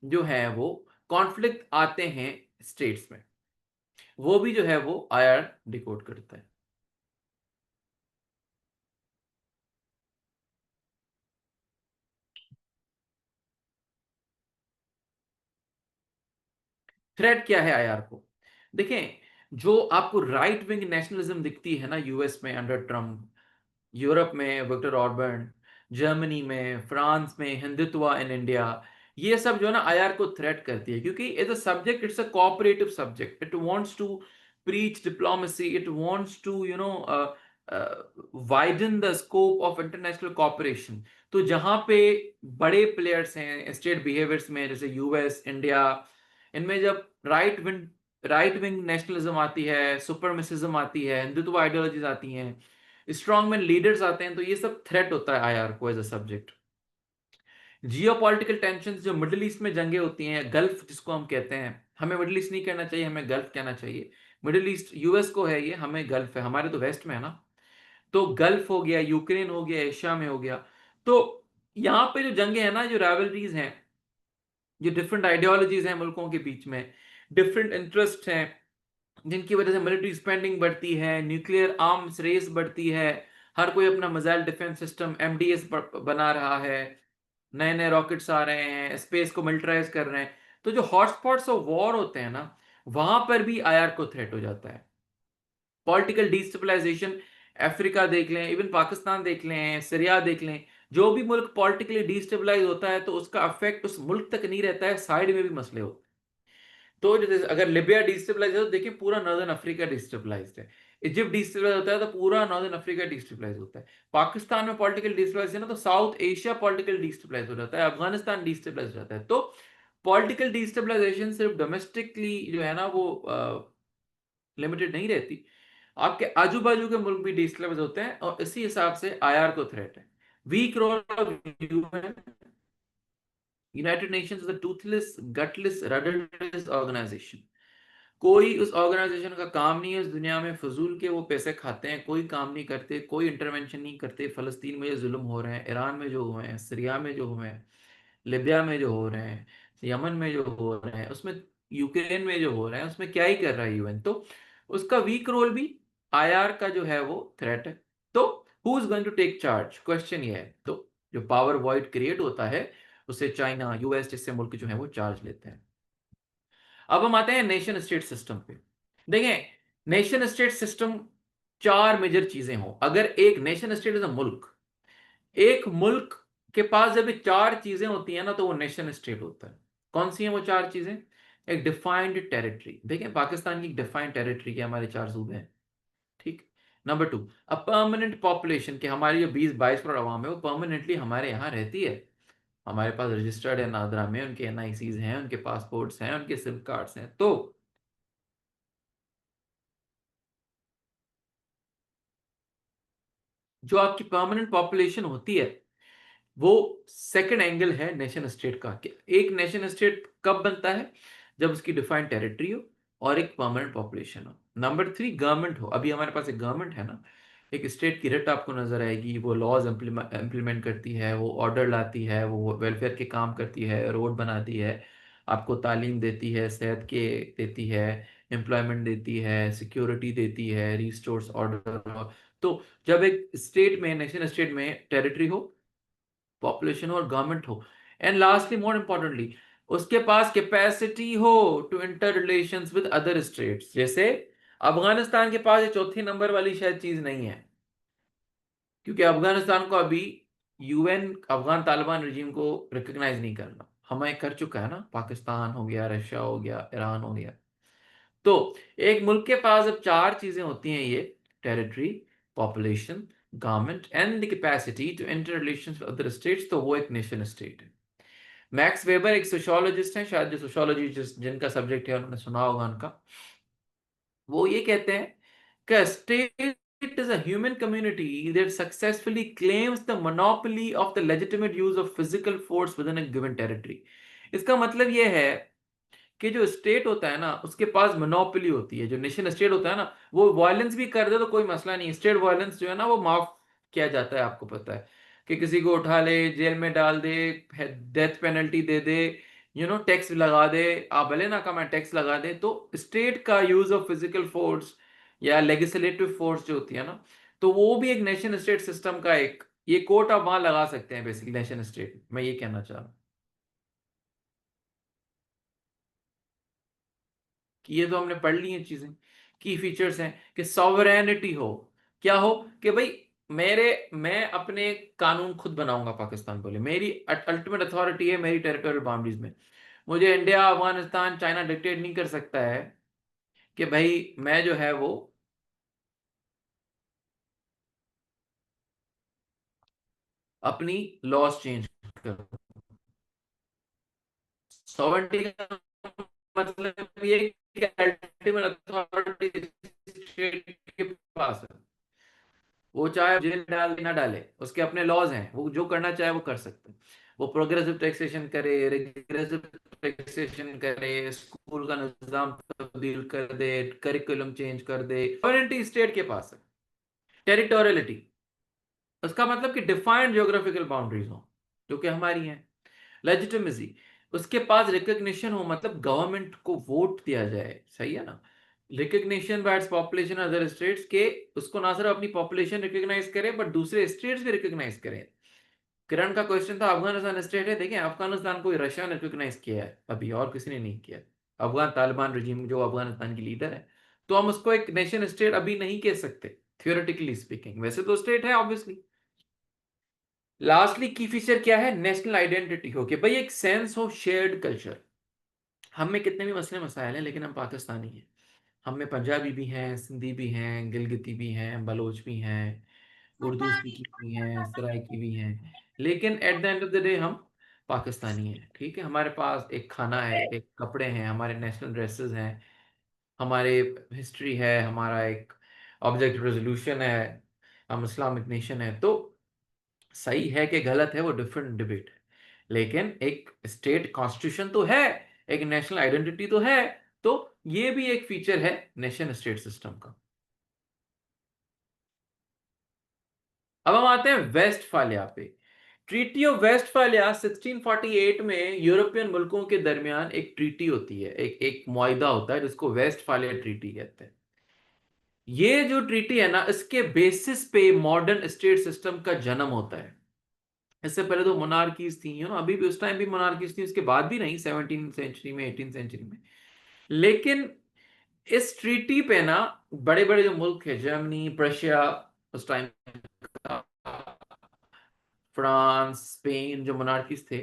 S1: जो है वो कॉन्फ्लिक्ट आते हैं स्टेट्स में, वो भी जो है वो आईआर डिकोड करता है। थ्रेट क्या है आईआर को? देखें, जो आपको राइट विंग नेशनलिज्म दिखती है ना यूएस में अंडर ट्रम्प, यूरोप में विक्टर ऑर्बन, जर्मनी में, फ्रांस में हिंदुत्व इन इंडिया, ये सब जो है ना आईआर को थ्रेट करती है, क्योंकि it's a subject, it's a cooperative subject, it wants to preach diplomacy, it wants to widen the scope of international cooperation। तो जहां पे बड़े प्लेयर्स हैं स्टेट बिहेवियर्स में, जैसे यूएस, इंडिया, इनमें जब राइट विंग नेशनलिज्म आती है, सुपरमिसिज्म आती है, हिंदुत्व आइडियोलॉजीज आती हैं, स्ट्रॉन्गमैन लीडर्स आते हैं, तो ये सब थ्रेट होता है आईआर को as a subject. Geopolitical tension, जो मिडिल ईस्ट में जंगे होती हैं, गल्फ जिसको हम कहते हैं, हमें मिडिल ईस्ट नहीं कहना चाहिए, हमें गल्फ कहना चाहिए। मिडिल ईस्ट यूएस को है ये, हमें गल्फ है, हमारे तो वेस्ट में है ना। तो गल्फ हो गया, यूक्रेन हो गया, एशिया में हो गया। तो यहाँ पे जो जंगे हैं ना, जो राइवलरीज हैं, जो डिफरेंट आइडियोलॉजीज हैं मुल्कों के बीच में, डिफरेंट इंटरेस्ट हैं, जिनकी वजह से मिलिट्री स्पेंडिंग बढ़ती है, न्यूक्लियर आर्म्स रेस बढ़ती है, हर कोई अपना मिसाइल डिफेंस सिस्टम एमडीएस बना रहा है, नए नए रॉकेट्स आ रहे हैं, स्पेस को मिलिटराइज कर रहे हैं। तो जो हॉटस्पॉट्स ऑफ वॉर होते हैं ना, वहां पर भी आईआर को थ्रेट हो जाता है। पॉलिटिकल डिस्टेबलाइजेशन, अफ्रीका देख लें, इवन पाकिस्तान देख लें, सीरिया देख लें, जो भी मुल्क पॉलिटिकली डिस्टेबलाइज होता है तो उसका इफेक्ट उस मुल्क तक नहीं रहता है, साइड में भी मसले होते हैं। तो जैसे अगर लिबिया डिस्टेबलाइज है तो देखिए पूरा नॉर्दर्न अफ्रीका डिस्टेबलाइज्ड है। इजिप्ट डिस्टेबलाइज होता है तो पूरा नॉर्दर्न अफ्रीका डिस्टेबलाइज होता है। पाकिस्तान में पॉलिटिकल डिस्टेबलाइज है ना, तो साउथ एशिया पॉलिटिकल डिस्टेबलाइज हो जाता है, अफगानिस्तान डिस्टेबलाइज हो जाता है। तो पॉलिटिकल डिस्टेबलाइजेशन सिर्फ डोमेस्टिकली जो है ना वो लिमिटेड नहीं रहती, आपके आजू बाजू के मुल्क भी डिस्टेबलाइज होते हैं, और इसी हिसाब से आईआर को थ्रेट है। Weak role of UN, United Nations is a toothless, gutless, rudderless organization. कोई उस ऑर्गेनाइजेशन का काम नहीं है इस दुनिया में, फजूल के वो पैसे खाते हैं, कोई काम नहीं करते, कोई इंटरवेंशन नहीं करते। फलस्तीन में जो जुल्म हो रहे हैं, ईरान में जो हुए हैं, सीरिया में जो हुए हैं, लिबिया में जो हो रहे हैं, यमन में जो हो रहे हैं, उसमें यूक्रेन में जो हो रहे हैं, उसमें क्या ही कर रहा है यूएन? तो उसका वीक रोल भी आईआर का जो है वो थ्रेट है। तो who is going to take charge, question ये है। तो जो पावर वॉइड क्रिएट होता है उससे चाइना, यूएस जैसे मुल्क जो है वो चार्ज लेते हैं। अब हम आते हैं नेशन स्टेट सिस्टम पे। देखें, नेशन स्टेट सिस्टम चार मेजर चीजें हो। अगर एक नेशन स्टेट इज अ मुल्क, एक मुल्क के पास जब ये चार चीजें होती हैं ना तो वो नेशन स्टेट होता है। कौन सी हैं वो चार चीजें? एक डिफाइंड टेरिटरी, देखें पाकिस्तान की डिफाइंड टेरिटरी के हमारे चार सूबे हैं, ठीक। Number two, a permanent population, कि हमारी जो 20-22 करोड़ आवाम है वो परमानेंटली हमारे यहाँ रहती है, हमारे पास रजिस्टर्ड है नादरा में, उनके एनआईसीज हैं, उनके पासपोर्ट्स हैं, उनके सिम कार्ड्स हैं। तो जो आपकी परमानेंट पॉपुलेशन होती है वो सेकंड एंगल है नेशन स्टेट का, कि एक नेशन स्टेट कब बनता है? जब उसकी डिफाइंड टेरिटरी हो और एक परमानेंट पॉपुलेशन हो। नंबर थ्री, गवर्नमेंट हो। अभी हमारे पास एक गवर्नमेंट है ना, एक स्टेट की रिट आपको नजर आएगी, वो लॉज इंप्लीमेंट करती है, वो ऑर्डर लाती है, वो वेलफेयर के काम करती है, रोड बनाती है, आपको तालीम देती है, सेहत के देती है, एम्प्लॉयमेंट देती है, सिक्योरिटी देती है, रिस्टोर्स ऑर्डर। तो जब एक स्टेट में, नेशन स्टेट में टेरिटरी हो, पॉपुलेशन हो और गवर्नमेंट हो, एंड लास्टली मोर इंपॉर्टेंटली उसके पास कैपेसिटी हो to inter relations with other states. जैसे अफगानिस्तान के पास ये चौथे नंबर वाली शायद चीज नहीं है, क्योंकि अफगानिस्तान को अभी यूएन अफगान तालिबान रजीम को रिकॉग्नाइज नहीं करना। हमें कर चुका है ना, पाकिस्तान हो गया, रशिया हो गया, ईरान हो गया। तो एक मुल्क के पास जब चार चीजें होती हैं, ये territory, population, government and the capacity to enter relations with other states, तो वो एक नेशन स्टेट है। मैक्स वेबर एक सोशियोलॉजिस्ट हैं, शायद जो सोशियोलॉजी जिनका सब्जेक्ट है उन्होंने सुना होगा उनका। वो ये कहते हैं कि state is a human community that successfully claims the monopoly of the legitimate use of physical force within a given territory। इसका मतलब ये है कि जो स्टेट होता है ना उसके पास मोनोपोली होती है। जो नेशन स्टेट होता है ना, वो वायलेंस भी कर दे तो कोई मसला नहीं, स्टेट वायलेंस जो है ना वो माफ किया जाता है। आपको पता है कि किसी को उठा ले, जेल में डाल दे, डेथ पेनल्टी दे दे, टैक्स लगा दे, आप भले ना कमाए टैक्स लगा दे। तो स्टेट का यूज ऑफ फिजिकल फोर्स या लेजिस्लेटिव फोर्स जो होती है ना, तो वो भी एक नेशन स्टेट सिस्टम का एक ये कोट आप वहां लगा सकते हैं बेसिकली नेशन स्टेट। मैं ये कहना चाह रहा हूँ कि ये तो हमने पढ़ ली हैं चीजें। की फीचर्स हैं कि सॉवरेनिटी हो, क्या हो कि भाई मैं अपने कानून खुद बनाऊंगा, पाकिस्तान बोले मेरी अल्टीमेट अथॉरिटी है मेरी टेरिटोरियल बाउंड्रीज में। मुझे इंडिया, अफगानिस्तान, चाइना डिक्टेट नहीं कर सकता है कि भाई मैं जो है वो अपनी लॉज चेंज कर। सॉवरेनिटी का मतलब ये कि अल्टीमेट अथॉरिटी स्टेट के पास है। वो चाहे जेल डाले ना डाले, उसके अपने लॉज हैं, वो जो करना चाहे वो कर सकते हैं। वो प्रोग्रेसिव टैक्सेशन करे, रिग्रेसिव टैक्सेशन करे, स्कूल का निजाम तब्दील कर दे, करिकुलम चेंज कर दे। सॉवरेनिटी स्टेट के पास है। टेरिटोरियलिटी, उसका मतलब कि डिफाइंड ज्योग्राफिकल बाउंड्रीज हो जो कि हमारी हैं। लेजिटिमेसी, उसके पास रिकग्निशन हो, मतलब गवर्नमेंट को वोट दिया जाए, सही है ना। Recognition bye its population other states के, उसको ना सिर्फ अपनी पॉपुलेशन रिकग्नाइज करे बट दूसरे स्टेट्स भी रिकग्नाइज करें। किरण का क्वेश्चन था अफगानिस्तान स्टेट है, देखें अफगानिस्तान को रशिया ने रिकग्नाइज किया है अभी, और किसी ने नहीं किया। अफगान तालिबान रजीम जो अफगानिस्तान की लीडर है, तो हम उसको एक नेशन स्टेट अभी नहीं कह सकते थियोरेटिकली स्पीकिंग, वैसे तो स्टेट है ऑब्वियसली। लास्टली की फीचर क्या है? नेशनल आइडेंटिटी हो, कि भाई एक सेंस हो शेयर्ड कल्चर। हम में कितने भी मसले मसाइल हैं लेकिन हम पाकिस्तानी हैं। हम में पंजाबी भी हैं, सिंधी भी हैं, गिलगिती भी हैं, बलोच भी हैं, उर्दू स्पीकिंग भी हैं, सराइकी भी हैं, लेकिन at the end of the day हम पाकिस्तानी हैं, ठीक है। हमारे पास एक खाना है, एक कपड़े हैं, हमारे नेशनल ड्रेसेस हैं, हमारे हिस्ट्री है, हमारा एक ऑब्जेक्ट रेजोल्यूशन है, हम इस्लामिक नेशन है। तो सही है कि गलत है वो डिफरेंट डिबेट है, लेकिन एक स्टेट कॉन्स्टिट्यूशन तो है, एक नेशनल आइडेंटिटी तो है। तो ये भी एक फीचर है नेशन स्टेट सिस्टम का। अब हम आते हैं वेस्टफालिया पे। ट्रीटी ऑफ वेस्टफालिया 1648 में यूरोपियन मुल्कों के दरमियान एक ट्रीटी होती है, एक एक मुआहिदा होता है जिसको वेस्टफालिया ट्रीटी कहते हैं। ये जो ट्रीटी है ना, इसके बेसिस पे मॉडर्न स्टेट सिस्टम का जन्म होता है। इससे पहले तो मोनार्कीज थी, अभी भी उस टाइम भी मोनार्कीज थी, उसके बाद भी नहीं, 17th सेंचुरी में, 18th सेंचुरी में। लेकिन इस ट्रीटी पे ना बड़े बड़े जो मुल्क है, जर्मनी, प्रशिया उस टाइम, फ्रांस, स्पेन, जो मोनार्कीज थे,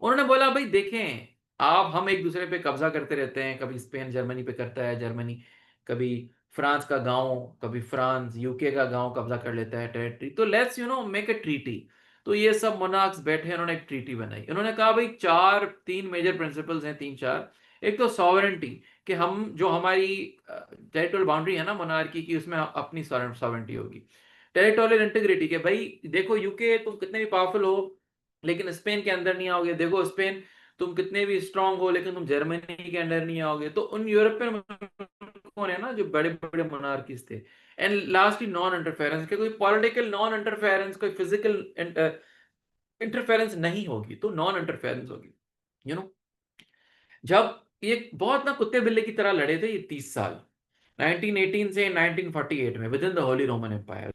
S1: उन्होंने बोला भाई देखें, आप हम एक दूसरे पे कब्जा करते रहते हैं, कभी स्पेन जर्मनी पे करता है, जर्मनी कभी फ्रांस का गांव, कभी फ्रांस यूके का गांव कब्जा कर लेता है टेरिटरी, तो लेट्स मेक अ ट्रीटी। तो ये सब मोनार्क्स बैठे, उन्होंने एक ट्रीटी बनाई। उन्होंने कहा भाई चार, तीन मेजर प्रिंसिपल्स हैं, तीन चार। एक तो सॉवरेंटी, कि हम जो हमारी टेरिटोरियल बाउंड्री है ना मोनार्की की, उसमें अपनी सॉवरेंटी होगी। टेरिटोरियल इंटीग्रिटी, के भाई देखो यूके तुम कितने भी पावरफुल हो लेकिन स्पेन के अंदर नहीं आओगे, देखो स्पेन तुम कितने भी स्ट्रांग हो लेकिन तुम जर्मनी के अंदर नहीं आओगे। तो उन यूरोपियन कौन है ना जो बड़े बड़े मोनार्कीज थे। एंड लास्टली नॉन इंटरफेरेंस, के कोई पॉलिटिकल नॉन इंटरफेरेंस, कोई फिजिकल इंटरफेरेंस नहीं होगी, तो नॉन इंटरफेरेंस होगी। यू नो जब ये बहुत ना कुत्ते बिल्ले की तरह लड़े थे ये 30 साल, 1918 से 1948 में, within the Holy Roman Empire,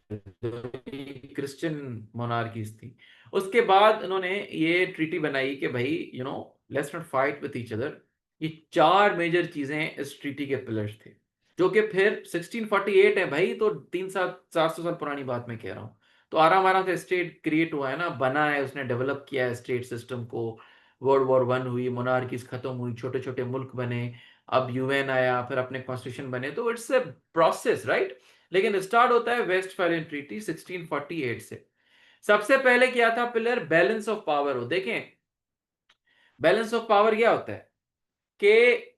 S1: Christian monarchies थी। उसके बाद उन्होंने ये ट्रीटी बनाई कि भाई let's not fight with each other. ये चार मेजर चीजें इस ट्रीटी के पिलर्स थे, जो कि फिर 1648 है भाई, तो 300 400 साल पुरानी बात मैं कह रहा हूँ। तो आराम आराम से स्टेट क्रिएट हुआ है ना, बना है, उसने डेवलप किया है स्टेट सिस्टम को। वर्ल्ड वॉर 1 हुई, मोनार्कीज खत्म हुई, छोटे छोटे मुल्क बने, अब यूएन आया, फिर अपने कॉन्स्टिट्यूशन बने, तो इट्स ए प्रोसेस, राइट। लेकिन स्टार्ट होता है वेस्टफैलियन ट्रीटी 1648 से। सबसे पहले क्या था पिलर, बैलेंस ऑफ पावर। हो देखें, बैलेंस ऑफ पावर क्या होता है कि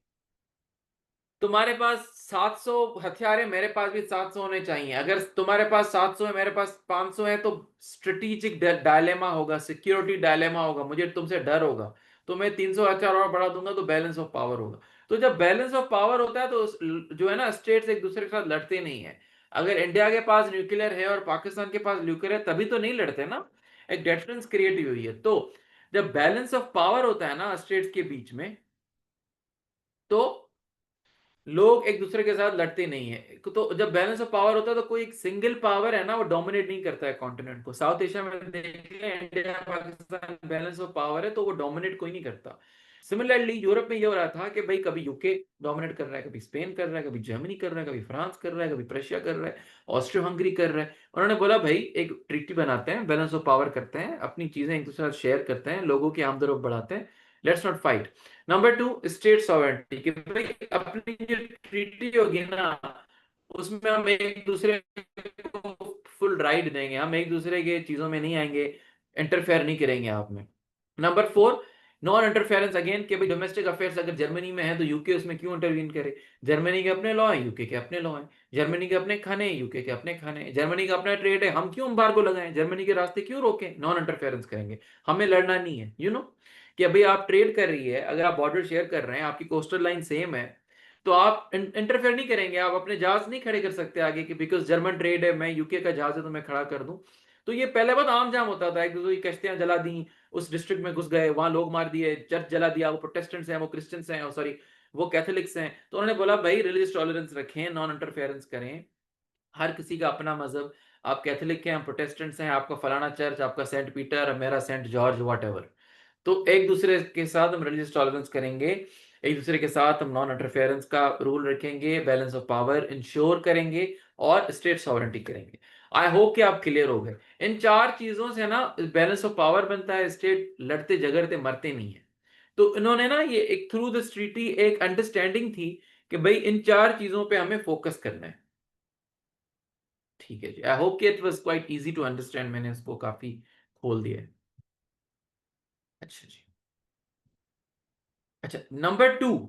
S1: तुम्हारे पास 700 हथियार है, मेरे पास भी 700 होने चाहिए। अगर तुम्हारे पास 700 है, मेरे पास 500 है, तो स्ट्रेटेजिक डायलेमा होगा, सिक्योरिटी डायलेमा होगा, मुझे तुमसे डर होगा, तो मैं 300 हथियार और बढ़ा दूंगा, तो बैलेंस ऑफ पावर होगा। तो जब बैलेंस ऑफ पावर होता है तो जो है ना, स्टेट्स एक दूसरे के साथ लड़ते नहीं है। अगर इंडिया के पास न्यूक्लियर है और पाकिस्तान के पास न्यूक्लियर है, तभी तो नहीं लड़ते ना, एक डेफरेंस क्रिएट हुई है। तो जब बैलेंस ऑफ पावर होता है ना स्टेट्स के बीच में, तो लोग एक दूसरे के साथ लड़ते नहीं है। तो जब बैलेंस ऑफ पावर होता है तो कोई एक सिंगल पावर है ना, वो डोमिनेट नहीं करता है कॉन्टिनेंट को। साउथ एशिया में देख लें, India Pakistan balance of power है, तो वो डोमिनेट कोई नहीं करता। सिमिलरली यूरोप में ये हो रहा था कि भाई कभी यूके डोमिनेट कर रहा है, कभी स्पेन कर रहा है, कभी जर्मनी कर रहा है, कभी फ्रांस कर रहा है, कभी प्रशिया कर रहा है, ऑस्ट्रिया हंगरी कर रहा है। उन्होंने बोला भाई एक ट्रीटी बनाते हैं, बैलेंस ऑफ पावर करते हैं, अपनी चीजें एक दूसरे के साथ शेयर करते हैं, लोगों की आमदरफ्त बढ़ाते हैं, let's not fight. Number two, state sovereignty, कि भाई अपनी जो ट्रीटी होगी ना, उसमें हम एक दूसरे को फुल राइट देंगे, हम एक दूसरे के चीजों में नहीं आएंगे, इंटरफेयर नहीं करेंगे आप में। Number four, non interference again, कि भाई डोमेस्टिक अफेयर्स अगर जर्मनी में है तो यूके उसमें क्यों इंटरवीन करे। जर्मनी के अपने लॉ है, यूके के अपने लॉ हैं। जर्मनी के अपने खाने हैं, यूके के अपने खाने हैं। जर्मनी का अपना ट्रेड है, हम क्यों एम्बार्गो लगाएं, जर्मनी के रास्ते क्यों रोकें। नॉन इंटरफेरेंस करेंगे, हमें लड़ना नहीं है। कि अभी आप ट्रेड कर रही है, अगर आप बॉर्डर शेयर कर रहे हैं, आपकी कोस्टल लाइन सेम है, तो आप इंटरफेयर नहीं करेंगे, आप अपने जहाज नहीं खड़े कर सकते आगे कि बिकॉज जर्मन ट्रेड है, मैं यूके का जहाज है तो मैं खड़ा कर दूं। तो ये पहले बहुत आम जाम होता था, एक दूसरे की कश्तियां जला दी, उस डिस्ट्रिक्ट में घुस गए, वहां लोग मार दिए, चर्च जला दिया, वो प्रोटेस्टेंट्स हैं, वो क्रिश्चियंस हैं, सॉरी वो कैथोलिक्स हैं। तो उन्होंने बोला भाई रिलीजियस टॉलरेंस रखें, नॉन इंटरफेरेंस करें, हर किसी का अपना मजहब, आप कैथोलिक हैं, हम प्रोटेस्टेंट्स हैं, आपका फलाना चर्च, आपका सेंट पीटर, मेरा सेंट जॉर्ज, वॉट एवर। तो एक दूसरे के साथ हम रिलीजियस टॉलरेंस करेंगे, एक दूसरे के साथ हम नॉन इंटरफेरेंस का रूल रखेंगे, बैलेंस ऑफ पावर इंश्योर करेंगे, और स्टेट सॉवरेंटी करेंगे। आई होप कि आप क्लियर हो गए। इन चार चीजों से ना बैलेंस ऑफ पावर बनता है, स्टेट लड़ते झगड़ते मरते नहीं है। तो इन्होंने ना ये एक थ्रू दिस ट्रीटी एक अंडरस्टैंडिंग थी कि भाई इन चार चीजों पे हमें फोकस करना है। ठीक है जी, आई होप कि it was quite easy to understand, मैंने इसको काफी खोल दिया है। अच्छा जी। अच्छा, नंबर टू,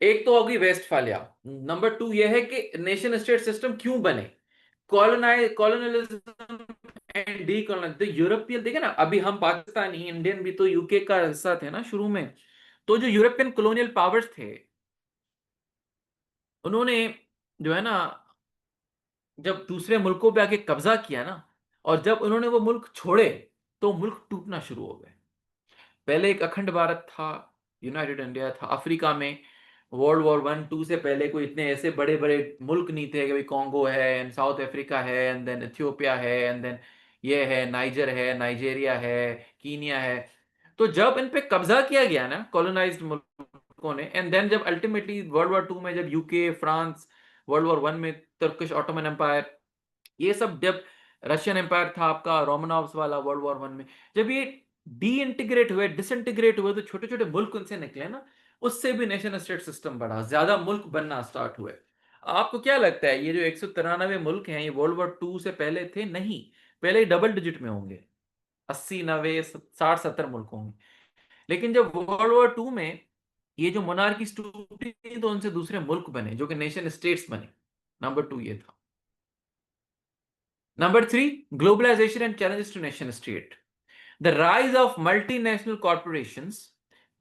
S1: एक तो होगी वेस्टफालिया। नंबर टू यह है कि नेशन स्टेट सिस्टम क्यों बने, कॉलोनलिज्म एंड डी कॉलोनाइज। तो यूरोपियन देखे ना, अभी हम पाकिस्तानी इंडियन भी तो यूके का हिस्सा थे ना शुरू में। तो जो यूरोपियन कॉलोनियल पावर्स थे, उन्होंने जो है ना, जब दूसरे मुल्कों पे आके कब्जा किया ना, और जब उन्होंने वो मुल्क छोड़े, तो मुल्क टूटना शुरू हो गए। पहले एक अखंड भारत था, यूनाइटेड इंडिया था। अफ्रीका में वर्ल्ड वॉर 1 2 से पहले कोई इतने ऐसे बड़े बड़े मुल्क नहीं थे कि भाई कॉन्गो है, एंड साउथ अफ्रीका है, एंड देन इथियोपिया है, एंड देन ये है, नाइजर है, नाइजेरिया है, कीनिया है। तो जब इन पे कब्जा किया गया ना कॉलोनाइज्ड मुल्कों ने, एंड देन जब अल्टीमेटली वर्ल्ड वॉर 2 में जब यूके, फ्रांस, वर्ल्ड वॉर 1 में तुर्किश ऑटोमन एम्पायर, ये सब जब रशियन एम्पायर था आपका रोमनॉव्स वाला वर्ल्ड वॉर 1 में, जब ये डी इंटीग्रेट हुए, डिसइंटीग्रेट हुए, तो छोटे छोटे मुल्क उनसे निकले ना, उससे भी नेशन स्टेट सिस्टम बढ़ा, ज्यादा मुल्क बनना स्टार्ट हुए। आपको क्या लगता है ये जो 193 मुल्क हैं, ये वर्ल्ड वॉर 2 से पहले थे? नहीं, पहले ही डबल डिजिट में होंगे, 80, 90, 60, 70 मुल्क होंगे। लेकिन जब वर्ल्ड वॉर 2 में ये जो मोनार्कीज टूटी, तो उनसे दूसरे मुल्क बने जो कि नेशन स्टेट्स बने। नंबर 2 ये था। Number 3, globalization and challenges to nation state. The rise of multinational corporations,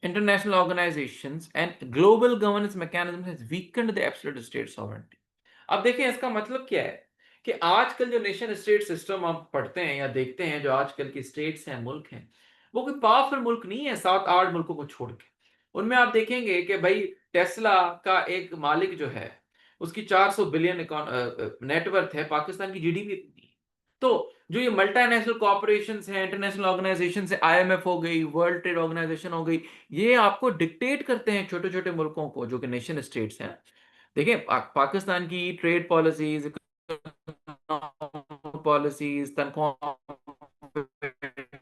S1: international organizations, and global governance mechanisms has weakened the absolute state sovereignty. अब देखें इसका मतलब क्या है कि आजकल जो नेशन स्टेट सिस्टम आप पढ़ते हैं या देखते हैं, जो आजकल की स्टेट्स हैं, मुल्क हैं, वो कोई पावरफुल मुल्क नहीं है 7-8 मुल्कों को छोड़ के। उनमें आप देखेंगे कि भाई टेस्ला का एक मालिक जो है, उसकी 400 बिलियन नेटवर्थ है, पाकिस्तान की जीडीपी इतनी है। तो जो ये मल्टीनेशनल कॉर्पोरेशंस हैं, इंटरनेशनल ऑर्गेनाइजेशन है, आईएमएफ हो गई, वर्ल्ड ट्रेड ऑर्गेनाइजेशन हो गई, ये आपको डिक्टेट करते हैं छोटे छोटे मुल्कों को जो कि नेशन स्टेट्स हैं। देखिए पाकिस्तान की ट्रेड पॉलिसीज, पॉलिसीज, तनख्वाह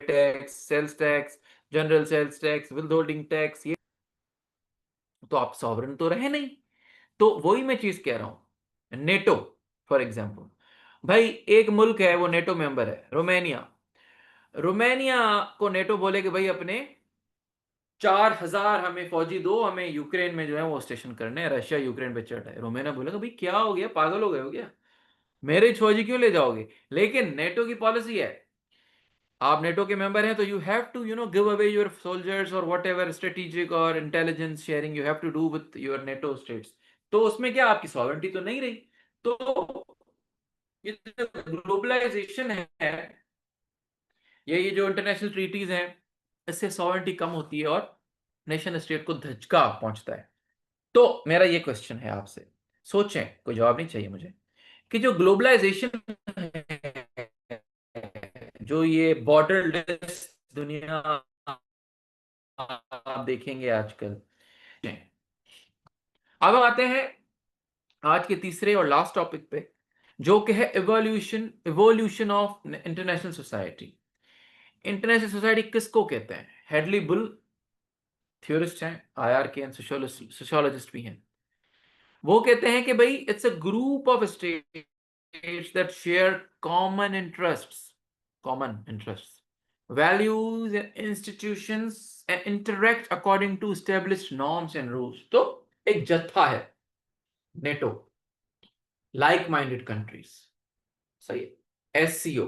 S1: tax, sales tax, general sales tax, withholding tax, ये तो आप सॉवरन तो रहे नहीं। तो वही मैं चीज कह रहा हूं, नेटो फॉर एग्जाम्पल, भाई एक मुल्क है वो नेटो मेंबर है, रोमानिया। रोमानिया को नेटो बोले कि भाई अपने 4,000 हमें फौजी दो, हमें यूक्रेन में जो है वो स्टेशन करने हैं, रशिया यूक्रेन पे चढ़ रहा है। रोमानिया बोलेगा भाई क्या हो गया, पागल हो गए हो क्या, मेरे फौजी क्यों ले जाओगे? लेकिन नेटो की पॉलिसी है, आप नेटो के मेंबर हैं तो you have to give away your soldiers और वट एवर स्ट्रेटेजिक और intelligence sharing you have to do with your NATO states. तो उसमें क्या आपकी सॉवरेंटी तो नहीं रही। तो ये जो ग्लोबलाइजेशन है, ये जो इंटरनेशनल ट्रीटीज हैं, इससे सॉवरेंटी कम होती है और नेशन स्टेट को धचका पहुंचता है। तो मेरा ये क्वेश्चन है आपसे, सोचें, कोई जवाब नहीं चाहिए मुझे, कि जो ग्लोबलाइजेशन है, जो ये बॉर्डरलेस दुनिया आप देखेंगे आजकल, अब हम आते हैं आज के तीसरे और लास्ट टॉपिक पे, जो कि है evolution evolution of international society. International society किसको कहते हैं? हेडली बुल थ्योरिस्ट हैं, आईआर के सोशियोलॉजिस्ट भी हैं। वो कहते हैं कि भाई it's a group of states that share common interests, values and institutions and interact according to established norms and rules. तो एक जत्था है नेटो, लाइक माइंडेड कंट्रीज, सही है, SCO,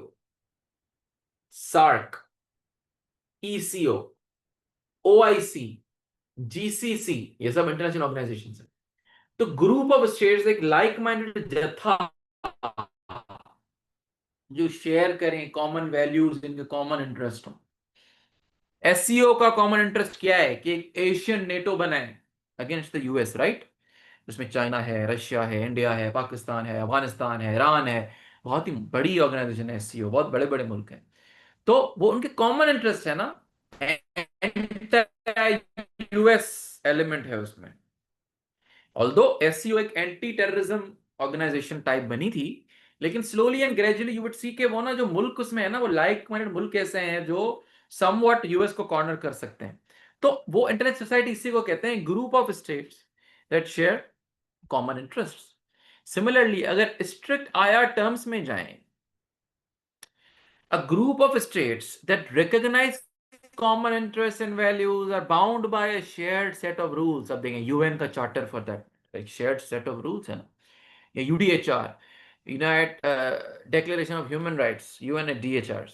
S1: SAARC, ECO, OIC, GCC, ये सब इंटरनेशनल ऑर्गेनाइजेशन है। तो ग्रुप ऑफ स्टेट्स एक लाइक माइंडेड जत्था जो शेयर करें कॉमन वैल्यूज, इनके कॉमन इंटरेस्ट हो। एससीओ का कॉमन इंटरेस्ट क्या है कि एक एशियन नेटो बनाए अगेंस्ट द यूएस, राइट? जिसमें चाइना है, रशिया है, इंडिया है, पाकिस्तान है, अफगानिस्तान है, ईरान है। बहुत ही बड़ी ऑर्गेनाइजेशन है एससीओ, बहुत बड़े बड़े मुल्क हैं। तो वो उनके कॉमन इंटरेस्ट है ना, यूएस एलिमेंट है उसमें। ऑल्दो एससीओ एक एंटी टेररिज्म ऑर्गेनाइजेशन टाइप बनी थी, लेकिन slowly and gradually you would see के वो ना जो मुल्क उसमें है ना, वो लाइक माइंडेड मुल्क ऐसे हैं जो समवॉट यूएस को कॉर्नर कर सकते हैं। तो वो इंटरनेशनल सोसाइटी इसी को कहते हैं, group of states that share common interest. Similarly अगर स्ट्रिक्ट आईआर टर्म्स में जाएं, a group of states that recognize common interests and values are bound by a shared set of rules। अब देखें UN का चार्टर फॉर दैट एक shared set of rules है ना, या UDHR, united declaration of human rights, UNDHR,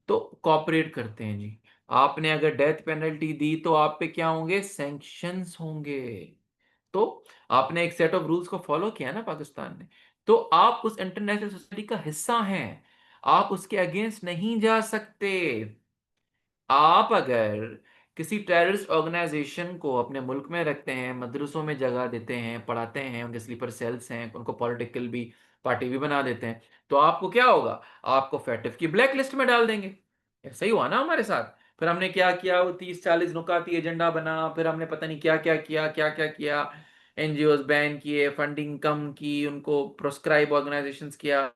S1: तो cooperate करते हैं जी। आपने अगर डेथ पेनल्टी दी तो आप पे क्या होंगे? सैंक्शंस होंगे। तो आपने एक सेट ऑफ रूल्स को फॉलो किया ना पाकिस्तान ने, तो आप उस इंटरनेशनल सोसाइटी का हिस्सा हैं, आप उसके अगेंस्ट नहीं जा सकते। आप अगर किसी टेररिस्ट ऑर्गेनाइजेशन को अपने मुल्क में रखते हैं, मदरसों में जगह देते हैं, पढ़ाते हैं, उनके स्लीपर सेल्स हैं, उनको पॉलिटिकल भी पार्टी भी बना देते हैं, तो आपको क्या होगा? आपको फैटिफ की ब्लैक लिस्ट में डाल देंगे। ऐसा ही हुआ ना हमारे साथ। फिर हमने क्या किया, वो 30-40 नुकाती एजेंडा बना, फिर हमने पता नहीं क्या क्या किया, क्या क्या किया, एनजीओ बैन किए, फंडिंग कम की, उनको प्रोस्क्राइब ऑर्गेनाइजेशंस किया।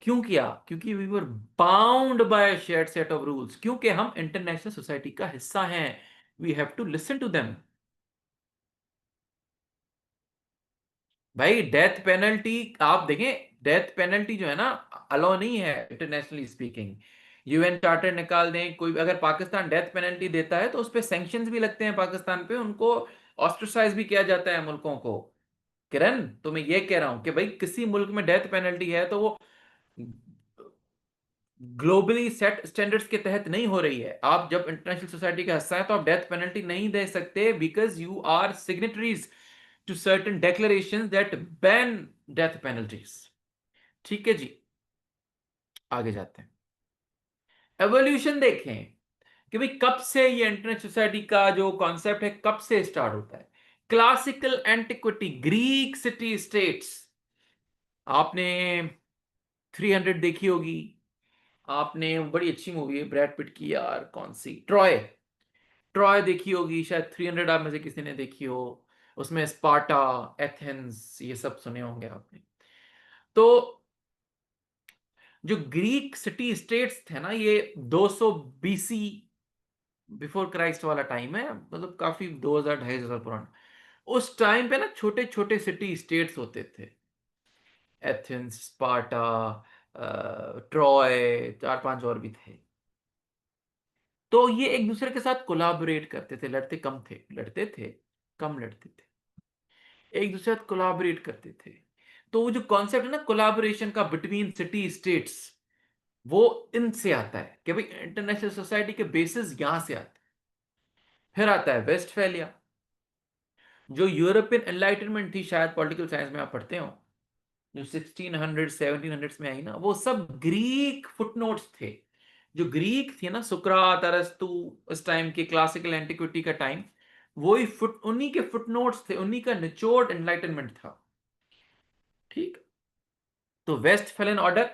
S1: क्यों किया? क्योंकि we were bound by shared set of rules, क्योंकि हम इंटरनेशनल सोसाइटी का हिस्सा हैं। We have to listen to them. भाई डेथ पेनल्टी, आप देखें, डेथ पेनल्टी जो है ना, अलो नहीं है इंटरनेशनली स्पीकिंग। यूएन चार्टर निकाल दें, कोई अगर पाकिस्तान डेथ पेनल्टी देता है तो उस पर सैंक्शंस भी लगते हैं पाकिस्तान पे, उनको ऑस्ट्रेसाइज भी किया जाता है मुल्कों को। किरण, तो मैं ये कह रहा हूं कि भाई किसी मुल्क में डेथ पेनल्टी है तो वो ग्लोबली सेट स्टैंडर्ड्स के तहत नहीं हो रही है। आप जब इंटरनेशनल सोसाइटी का हिस्सा है तो आप डेथ पेनल्टी नहीं दे सकते, because you are signatories to certain declarations that ban death penalties. ठीक है जी, आगे जाते हैं। एवोल्यूशन देखें कि भाई कब से ये इंटरनेशनल सोसाइटी का जो कॉन्सेप्ट है कब से स्टार्ट होता है। Classical antiquity, Greek city states. आपने 300 देखी होगी, आपने बड़ी अच्छी मूवी है ब्रैड पिट की यार, कौन सी, ट्रॉय। ट्रॉय देखी होगी शायद, 300 आप में से किसी ने देखी हो। उसमें स्पार्टा, एथेंस, ये सब सुने होंगे आपने। तो जो ग्रीक सिटी स्टेट्स थे ना, ये 200 बीसी, बिफोर क्राइस्ट वाला टाइम है, मतलब काफी 2000 2500 पुराना। उस टाइम पे ना छोटे छोटे सिटी स्टेट्स होते थे, एथेंस, स्पार्टा, ट्रॉय, 4-5 और भी थे। तो ये एक दूसरे के साथ कोलाबोरेट करते थे, लड़ते कम थे, लड़ते थे, कम लड़ते थे, एक दूसरे साथ कोलाबोरेट करते थे। तो वो जो कॉन्सेप्ट है ना कोलाबोरेशन का बिटवीन सिटी स्टेट्स, वो इनसे आता है कि भाई इंटरनेशनल सोसाइटी के बेसिस यहां से आते हैं। फिर आता है वेस्टफैलिया, जो यूरोपियन एनलाइटनमेंट थी, शायद पॉलिटिकल साइंस में आप पढ़ते हो, जो 1600 1700 में आई ना, वो सब ग्रीक फुटनोट्स थे। जो ग्रीक थी ना, सुकरात, अरस्तु, उस टाइम के क्लासिकल एंटिक्विटी का टाइम, वही फुट उन्हीं के फुटनोट्स थे, उन्हीं का निचोड़ एनलाइटनमेंट था। ठीक। तो वेस्टफैलियन ऑर्डर,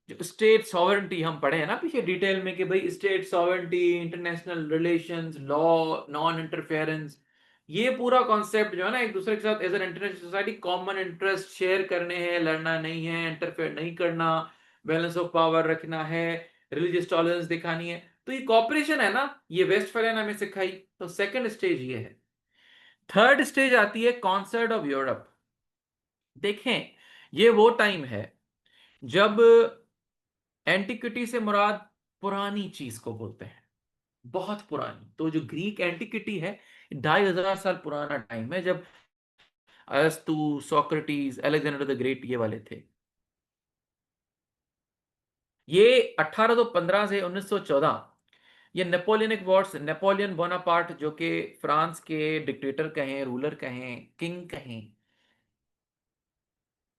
S1: जो स्टेट सॉवरेंटी हम पढ़े हैं ना पीछे डिटेल में कि भाई state sovereignty, international relations, law, non interference, ये पूरा कॉन्सेप्ट जो है ना, एक दूसरे के साथ as an international society common interest share करने हैं, लड़ना नहीं है, इंटरफेयर नहीं करना, बैलेंस ऑफ पावर रखना है, रिलीजियस टॉलरेंस दिखानी है, तो ये कॉपरेशन है ना, ये वेस्टफैलियन हमें सिखाई। तो सेकंड स्टेज ये है। थर्ड स्टेज आती है कॉन्सर्ट ऑफ यूरोप। देखें, ये वो टाइम है जब एंटिक्विटी से मुराद पुरानी चीज को बोलते हैं, बहुत पुरानी। तो जो ग्रीक एंटिक्विटी है, 2500 पुराना टाइम है, जब अरस्तु, सोक्रेटिस, अलेक्जेंडर द ग्रेट, ये वाले थे। ये 1815 से 1914, ये नेपोलियनिक वॉर्स, नेपोलियन बोनापार्ट जो कि फ्रांस के डिक्टेटर कहें, रूलर कहें, किंग कहें,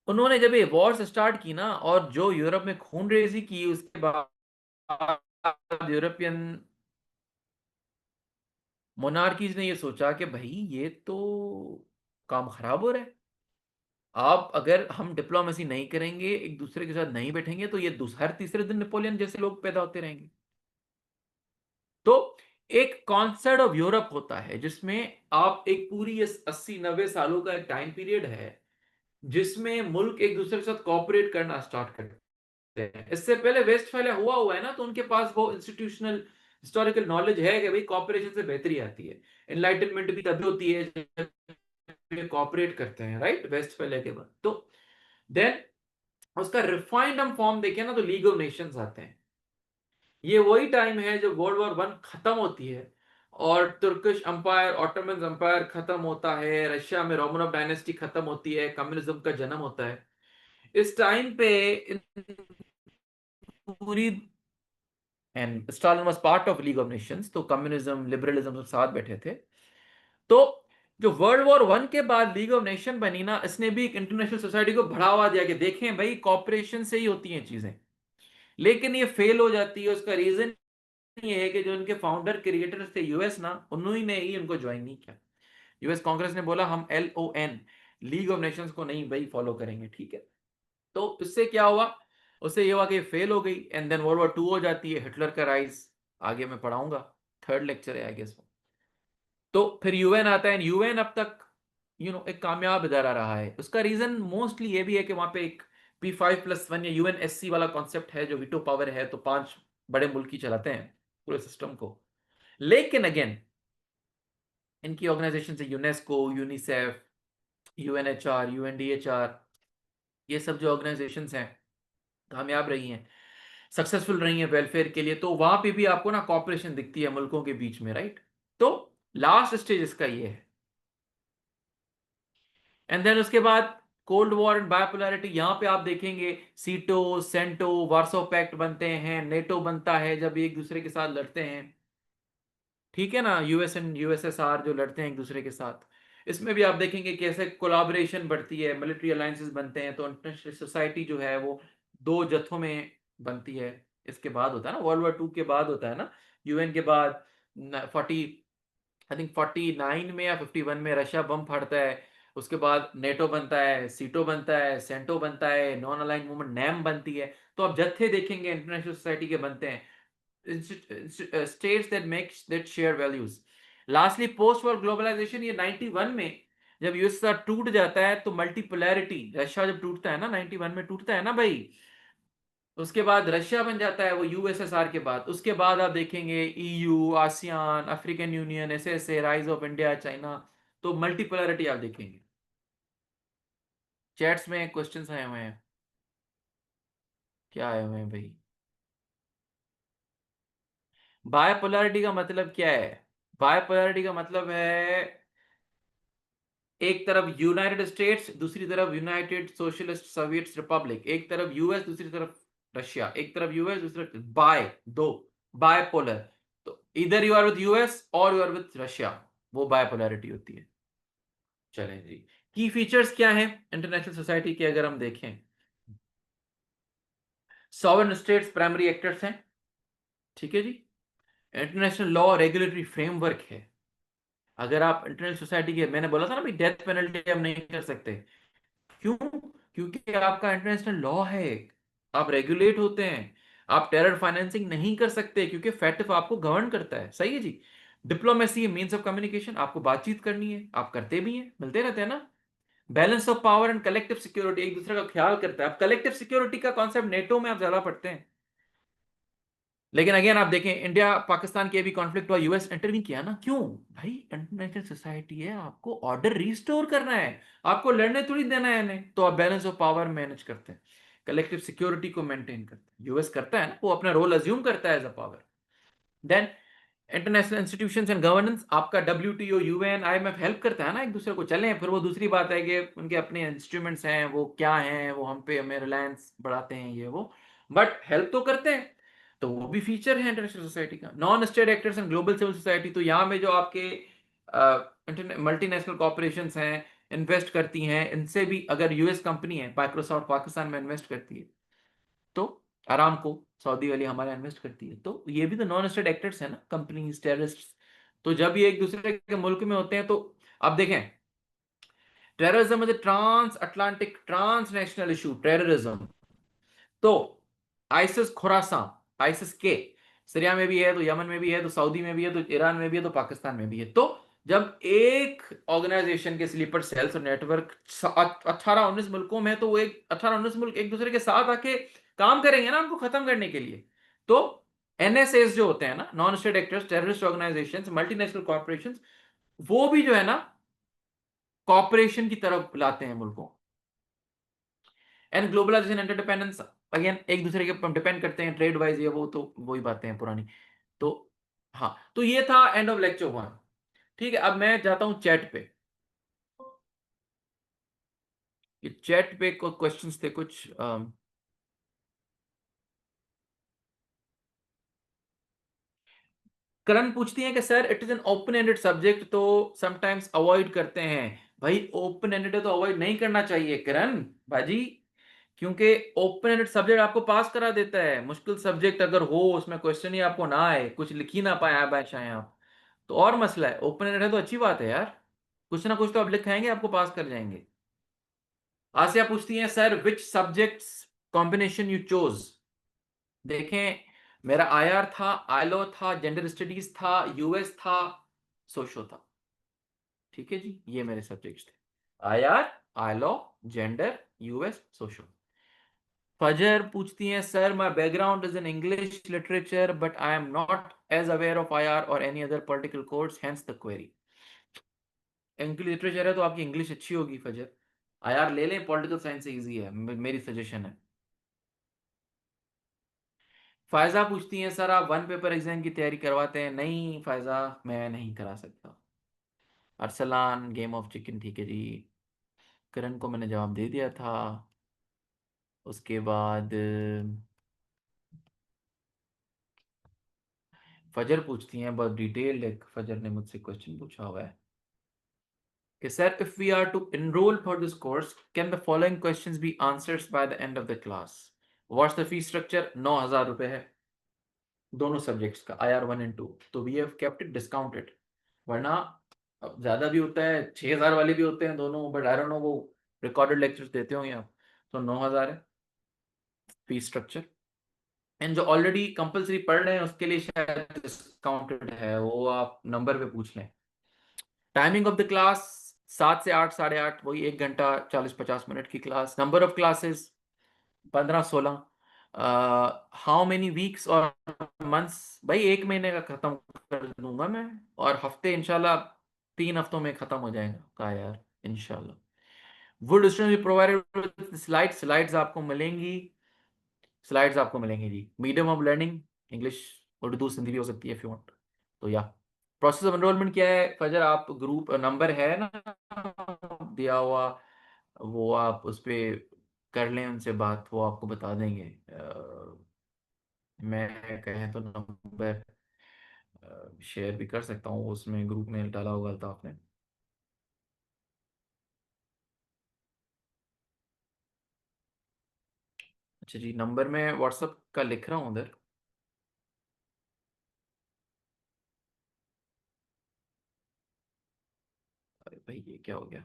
S1: उन्होंने जब ये वॉर्स स्टार्ट की ना, और जो यूरोप में खूनरेजी की, उसके बाद यूरोपियन मोनार्कीज ने ये सोचा कि भाई ये तो काम खराब हो रहा है। आप अगर हम डिप्लोमेसी नहीं करेंगे, एक दूसरे के साथ नहीं बैठेंगे, तो ये हर तीसरे दिन नेपोलियन जैसे लोग पैदा होते रहेंगे। तो एक कॉन्सर्ट ऑफ यूरोप होता है, जिसमें आप एक पूरी 80-90 सालों का एक टाइम पीरियड है, जिसमें मुल्क एक दूसरे के साथ कॉपरेट करना स्टार्ट करते हैं। इससे पहले वेस्टफैलिया हुआ है ना, तो उनके पास वो इंस्टीट्यूशनल हिस्टोरिकल नॉलेज है कि भाई कॉपरेशन से बेहतरी आती है। एनलाइटनमेंट भी तभी होती है जब कॉपरेट करते हैं, राइट, वेस्टफैलिया के बाद। तो देन उसका रिफाइंड हम फॉर्म देखें ना, तो लीग ऑफ नेशंस आते हैं। ये वही टाइम है जब वर्ल्ड वॉर 1 खत्म होती है, और तुर्किश अंपायर, ऑटोमन अंपायर खत्म होता है, रशिया में रोमनोव डायनेस्टी खत्म होती है, कम्युनिज्म का जन्म होता है। इस टाइम पे इन पूरी, and Stalin was part of league of Nations, तो कम्युनिज्म, लिबरलिज्म सब साथ बैठे थे। तो जो वर्ल्ड वॉर 1 के बाद लीग ऑफ नेशन बनी ना, इसने भी एक इंटरनेशनल सोसाइटी को बढ़ावा दिया कि देखें भाई कॉपरेशन से ही होती हैं चीजें। लेकिन ये फेल हो जाती है, उसका रीजन ये है कि जो इनके फाउंडर क्रिएटर्स थे यूएस ना, उन्होंने ने ही उनको ज्वाइन नहीं किया। यूएस कांग्रेस ने बोला हम LON, लीग ऑफ नेशंस को नहीं भाई फॉलो करेंगे, ठीक है। तो इससे क्या हुआ, उससे ये हुआ कि फेल हो गई, एंड देन वर्ल्ड वॉर 2 हो जाती है, हिटलर का राइज, आगे मैं पढ़ाऊंगा, थर्ड लेक्चर है आई गेस। तो फिर यूएन आता है, यूएन अब तक एक कामयाब इदारा रहा है। उसका रीजन मोस्टली ये भी है कि वहां पे एक P5+1 या UNSC वाला कॉन्सेप्ट है, जो वीटो पावर है, तो 5 बड़े मुल्क ही चलाते हैं पूरे सिस्टम को। लेकिन अगेन इनकी ऑर्गेनाइजेशन है यूनेस्को, यूनिसेफ, UNHR, UNDHR, ये सब जो ऑर्गेनाइजेशंस हैं कामयाब रही हैं, सक्सेसफुल रही हैं वेलफेयर के लिए। तो वहां पे भी आपको ना कॉपरेशन दिखती है मुल्कों के बीच में, राइट। तो लास्ट स्टेज इसका ये है। एंड देन उसके बाद कोल्ड वॉर एंड बायोपोलैरिटी, यहां पे आप देखेंगे सीटो, सेंटो, वार्सो पैक्ट बनते हैं, नेटो बनता है जब एक दूसरे के साथ लड़ते हैं, ठीक है ना, यूएस एंड USSR जो लड़ते हैं एक दूसरे के साथ। इसमें भी आप देखेंगे कैसे कोलाबोरेशन बढ़ती है, मिलिट्री अलायंसेस बनते हैं। तो इंटरनेशनल सोसाइटी जो है वो दो जत्थों में बनती है। इसके बाद होता है ना वर्ल्ड वॉर 2 के बाद होता है ना, यूएन के बाद 40, आई थिंक 49 में या 51 में रशिया बम फाड़ता है। उसके बाद नेटो बनता है, सीटो बनता है, सेंटो बनता है, नॉन अलाइन मूवमेंट नैम बनती है। तो आप जत्थे देखेंगे इंटरनेशनल सोसाइटी के बनते हैं, states that share values. Lastly, post war globalization, ये 91 में जब यूएसएसआर टूट जाता है तो मल्टीपोलैरिटी, रशिया जब टूटता है ना 91 में टूटता है ना भाई, उसके बाद रशिया बन जाता है वो USSR के बाद। उसके बाद आप देखेंगे EU, आसियान, अफ्रीकन यूनियन, ऐसे राइज ऑफ इंडिया, चाइना। तो मल्टीपोलैरिटी आप देखेंगे। चैट्स में क्वेश्चंस आए हुए हैं, क्या आए हुए हैं भाई? बायपोलैरिटी का मतलब क्या है? बायपोलैरिटी का मतलब है एक तरफ यूनाइटेड स्टेट्स, दूसरी तरफ यूनाइटेड सोशलिस्ट सोवियत रिपब्लिक, एक तरफ यूएस, दूसरी तरफ रशिया, एक तरफ यूएस, दूसरी तरफ बाय, दो बायपोलर। तो इधर यू आर विद यूएस और यू आर विद रशिया, वो बायपोलैरिटी होती है। चलें जी, की फीचर्स क्या हैं इंटरनेशनल सोसाइटी के अगर हम देखें? सॉवरेन स्टेट्स प्राइमरी एक्टर्स हैं, ठीक है जी। इंटरनेशनल लॉ रेगुलेटरी फ्रेमवर्क है। अगर आप इंटरनेशनल सोसाइटी के, मैंने बोला था ना भाई डेथ पेनल्टी हम नहीं कर सकते, क्यों? क्योंकि आपका इंटरनेशनल लॉ है, आप रेगुलेट होते हैं। आप टेरर फाइनेंसिंग नहीं कर सकते क्योंकि फैटिफ आपको गवर्न करता है, सही है जी। डिप्लोमेसी मीन्स ऑफ कम्युनिकेशन, आपको बातचीत करनी है, आप करते भी हैं, मिलते रहते हैं ना। Balance of power and collective security, एक दूसरे का ख्याल करता है। अब कलेक्टिव सिक्योरिटी का कॉन्सेप्ट नेटो में आप ज्यादा पढ़ते हैं, लेकिन अगेन आप देखें इंडिया पाकिस्तान के भी कॉन्फ्लिक्ट हुआ, यूएस इंटरवीन किया ना, क्यों? भाई इंटरनेशनल सोसाइटी है, आपको ऑर्डर रिस्टोर करना है, आपको लड़ने थोड़ी देना है इन्हें। तो आप बैलेंस ऑफ पावर मैनेज करते हैं, कलेक्टिव सिक्योरिटी को मेंटेन करते हैं। यूएस करता है ना, वो अपना रोल अज्यूम करता है as a power. Then international institutions and governance, आपका WTO, UN, IMF हेल्प करता है ना एक दूसरे को चलें। फिर वो दूसरी बात है कि उनके अपने इंस्ट्रूमेंट्स हैं, वो क्या हैं, वो हम पे हमें रिलायंस बढ़ाते हैं ये वो, बट हेल्प तो करते हैं। तो वो भी फीचर है इंटरनेशनल सोसाइटी का। Non state actors and global civil society, तो यहाँ में जो आपके मल्टीनेशनल कॉर्पोरेशंस हैं, इन्वेस्ट करती हैं, इनसे भी अगर यूएस कंपनी है, माइक्रोसॉफ्ट पाकिस्तान में इन्वेस्ट करती है, तो अरामको सऊदी वाली हमारे इन्वेस्ट करती है, तो ये भी तो नॉन स्टेट एक्टर्स है ना, कंपनीज, टेररिस्ट। तो जब ये एक दूसरे के मुल्क में होते हैं, तो अब देखें, terrorism is transatlantic transnational issue, terrorism. तो आइसिस खुरासान, आइसिस के सीरिया में भी है, तो यमन में भी है, तो सऊदी में भी है, तो ईरान में भी है, तो पाकिस्तान में भी है। तो जब एक ऑर्गेनाइजेशन के स्लीपर सेल्स और नेटवर्क 18-19 मुल्कों में, तो वो एक 18-19 मुल्क एक दूसरे के साथ आके काम करेंगे ना उनको खत्म करने के लिए। तो NSAs जो होते हैं ना, non state actors, terrorist organisations, multinational corporations, वो भी जो है ना कॉपरेशन की तरफ लाते हैं मुल्कों। एंड ग्लोबलाइजेशन, इंटरडिपेंडेंस, अगेन एक दूसरे के ऊपर डिपेंड करते हैं ट्रेड वाइज, ये वो, तो वही बातें हैं पुरानी। तो हाँ, तो ये था एंड ऑफ लेक्चर 1। ठीक है, अब मैं जाता हूं चैट पे। ये चैट पे को क्वेश्चंस थे कुछ। करण पूछती हैं कि sir it is an open ended subject, तो समटाइम्स अवॉइड करते हैं। भाई ओपन एंडेड है तो अवॉइड नहीं करना चाहिए करण बाजी। क्योंकि ओपन एंडेड सब्जेक्ट आपको पास करा देता है। मुश्किल सब्जेक्ट अगर हो, उसमें क्वेश्चन ही आपको ना आए, कुछ लिख ही ना पाए, आप आए आप, तो और मसला है। ओपन एंडेड है तो अच्छी बात है यार, कुछ ना कुछ तो आप लिखाएंगे, आपको पास कर जाएंगे। आसिया पूछती है, sir which subjects combination you chose. देखें, मेरा आईआर था, आईलो था, जेंडर स्टडीज था, यूएस था, सोशो था। ठीक है जी, ये मेरे सब्जेक्ट्स थे। IR, ILO, gender, US, socio. Fajar पूछती हैं, sir my background is in English literature but I am not as aware of IR और any other political course, hence the query. English literature है तो आपकी इंग्लिश अच्छी होगी फजर। आईआर ले लें, पॉलिटिकल साइंस से इजी है, मेरी सजेशन है। फायजा पूछती हैं, सर आप वन पेपर एग्जाम की तैयारी करवाते हैं? नहीं फायजा, मैं नहीं करा सकता। अरसलान, गेम ऑफ चिकन, ठीक है जी। करण को मैंने जवाब दे दिया था। उसके बाद फजर पूछती हैं, बहुत डिटेल्ड एक फजर ने मुझसे क्वेश्चन पूछा हुआ है कि sir if we are to enroll for this course can the following questions be answers by the end of the class. What's the fees structure? 9,000 रुपए है दोनों सब्जेक्ट्स का, IR 1 and 2। तो we have kept it discounted, वरना अब ज्यादा भी होता है, 6,000 वाले भी होते हैं दोनों, बट आई डोंट नो वो रिकॉर्डेड लेक्चर्स देते होंगे आप। तो 9,000 है फीस स्ट्रक्चर। एंड जो ऑलरेडी कंपलसरी पढ़ रहे हैं उसके लिए शायद डिस्काउंटेड है, वो आप नंबर पे पूछ लें। टाइमिंग ऑफ द क्लास 7 से 8, 8:30, वही 1 घंटा 40-50 मिनट की class. Number of classes 15-16। How many weeks और मंथ्स? भाई 1 महीने का खत्म कर दूंगा मैं, और हफ्ते इंशाल्लाह 3 हफ्तों में खत्म हो जाएगा का यार, इंशाल्लाह। Would student be provided slides? Slides आपको मिलेंगी, स्लाइड्स आपको मिलेंगी जी। Medium of learning English, Urdu, Sindhi भी हो सकती है इफ यू वांट। तो या प्रोसेस ऑफ एनरोलमेंट क्या है फजर? आप ग्रुप नंबर है ना दिया हुआ, वो आप उस पे कर लें उनसे बात, वो आपको बता देंगे। मैं कहें तो नंबर शेयर भी कर सकता हूँ, उसमें ग्रुप में डाला होगा था आपने। अच्छा जी, नंबर में व्हाट्सअप का लिख रहा हूँ उधर। अरे भाई ये क्या हो गया?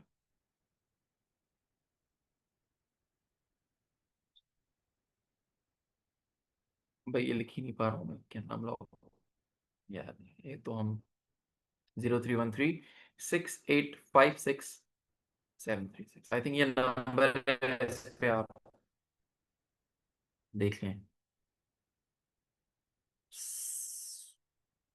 S1: भाई ये लिख ही नहीं पा रहा हूँ मैं, क्या नाम लो यार। ये तो हम 0313 6856736, आई थिंक ये नंबर है, इस पे आप देख लें।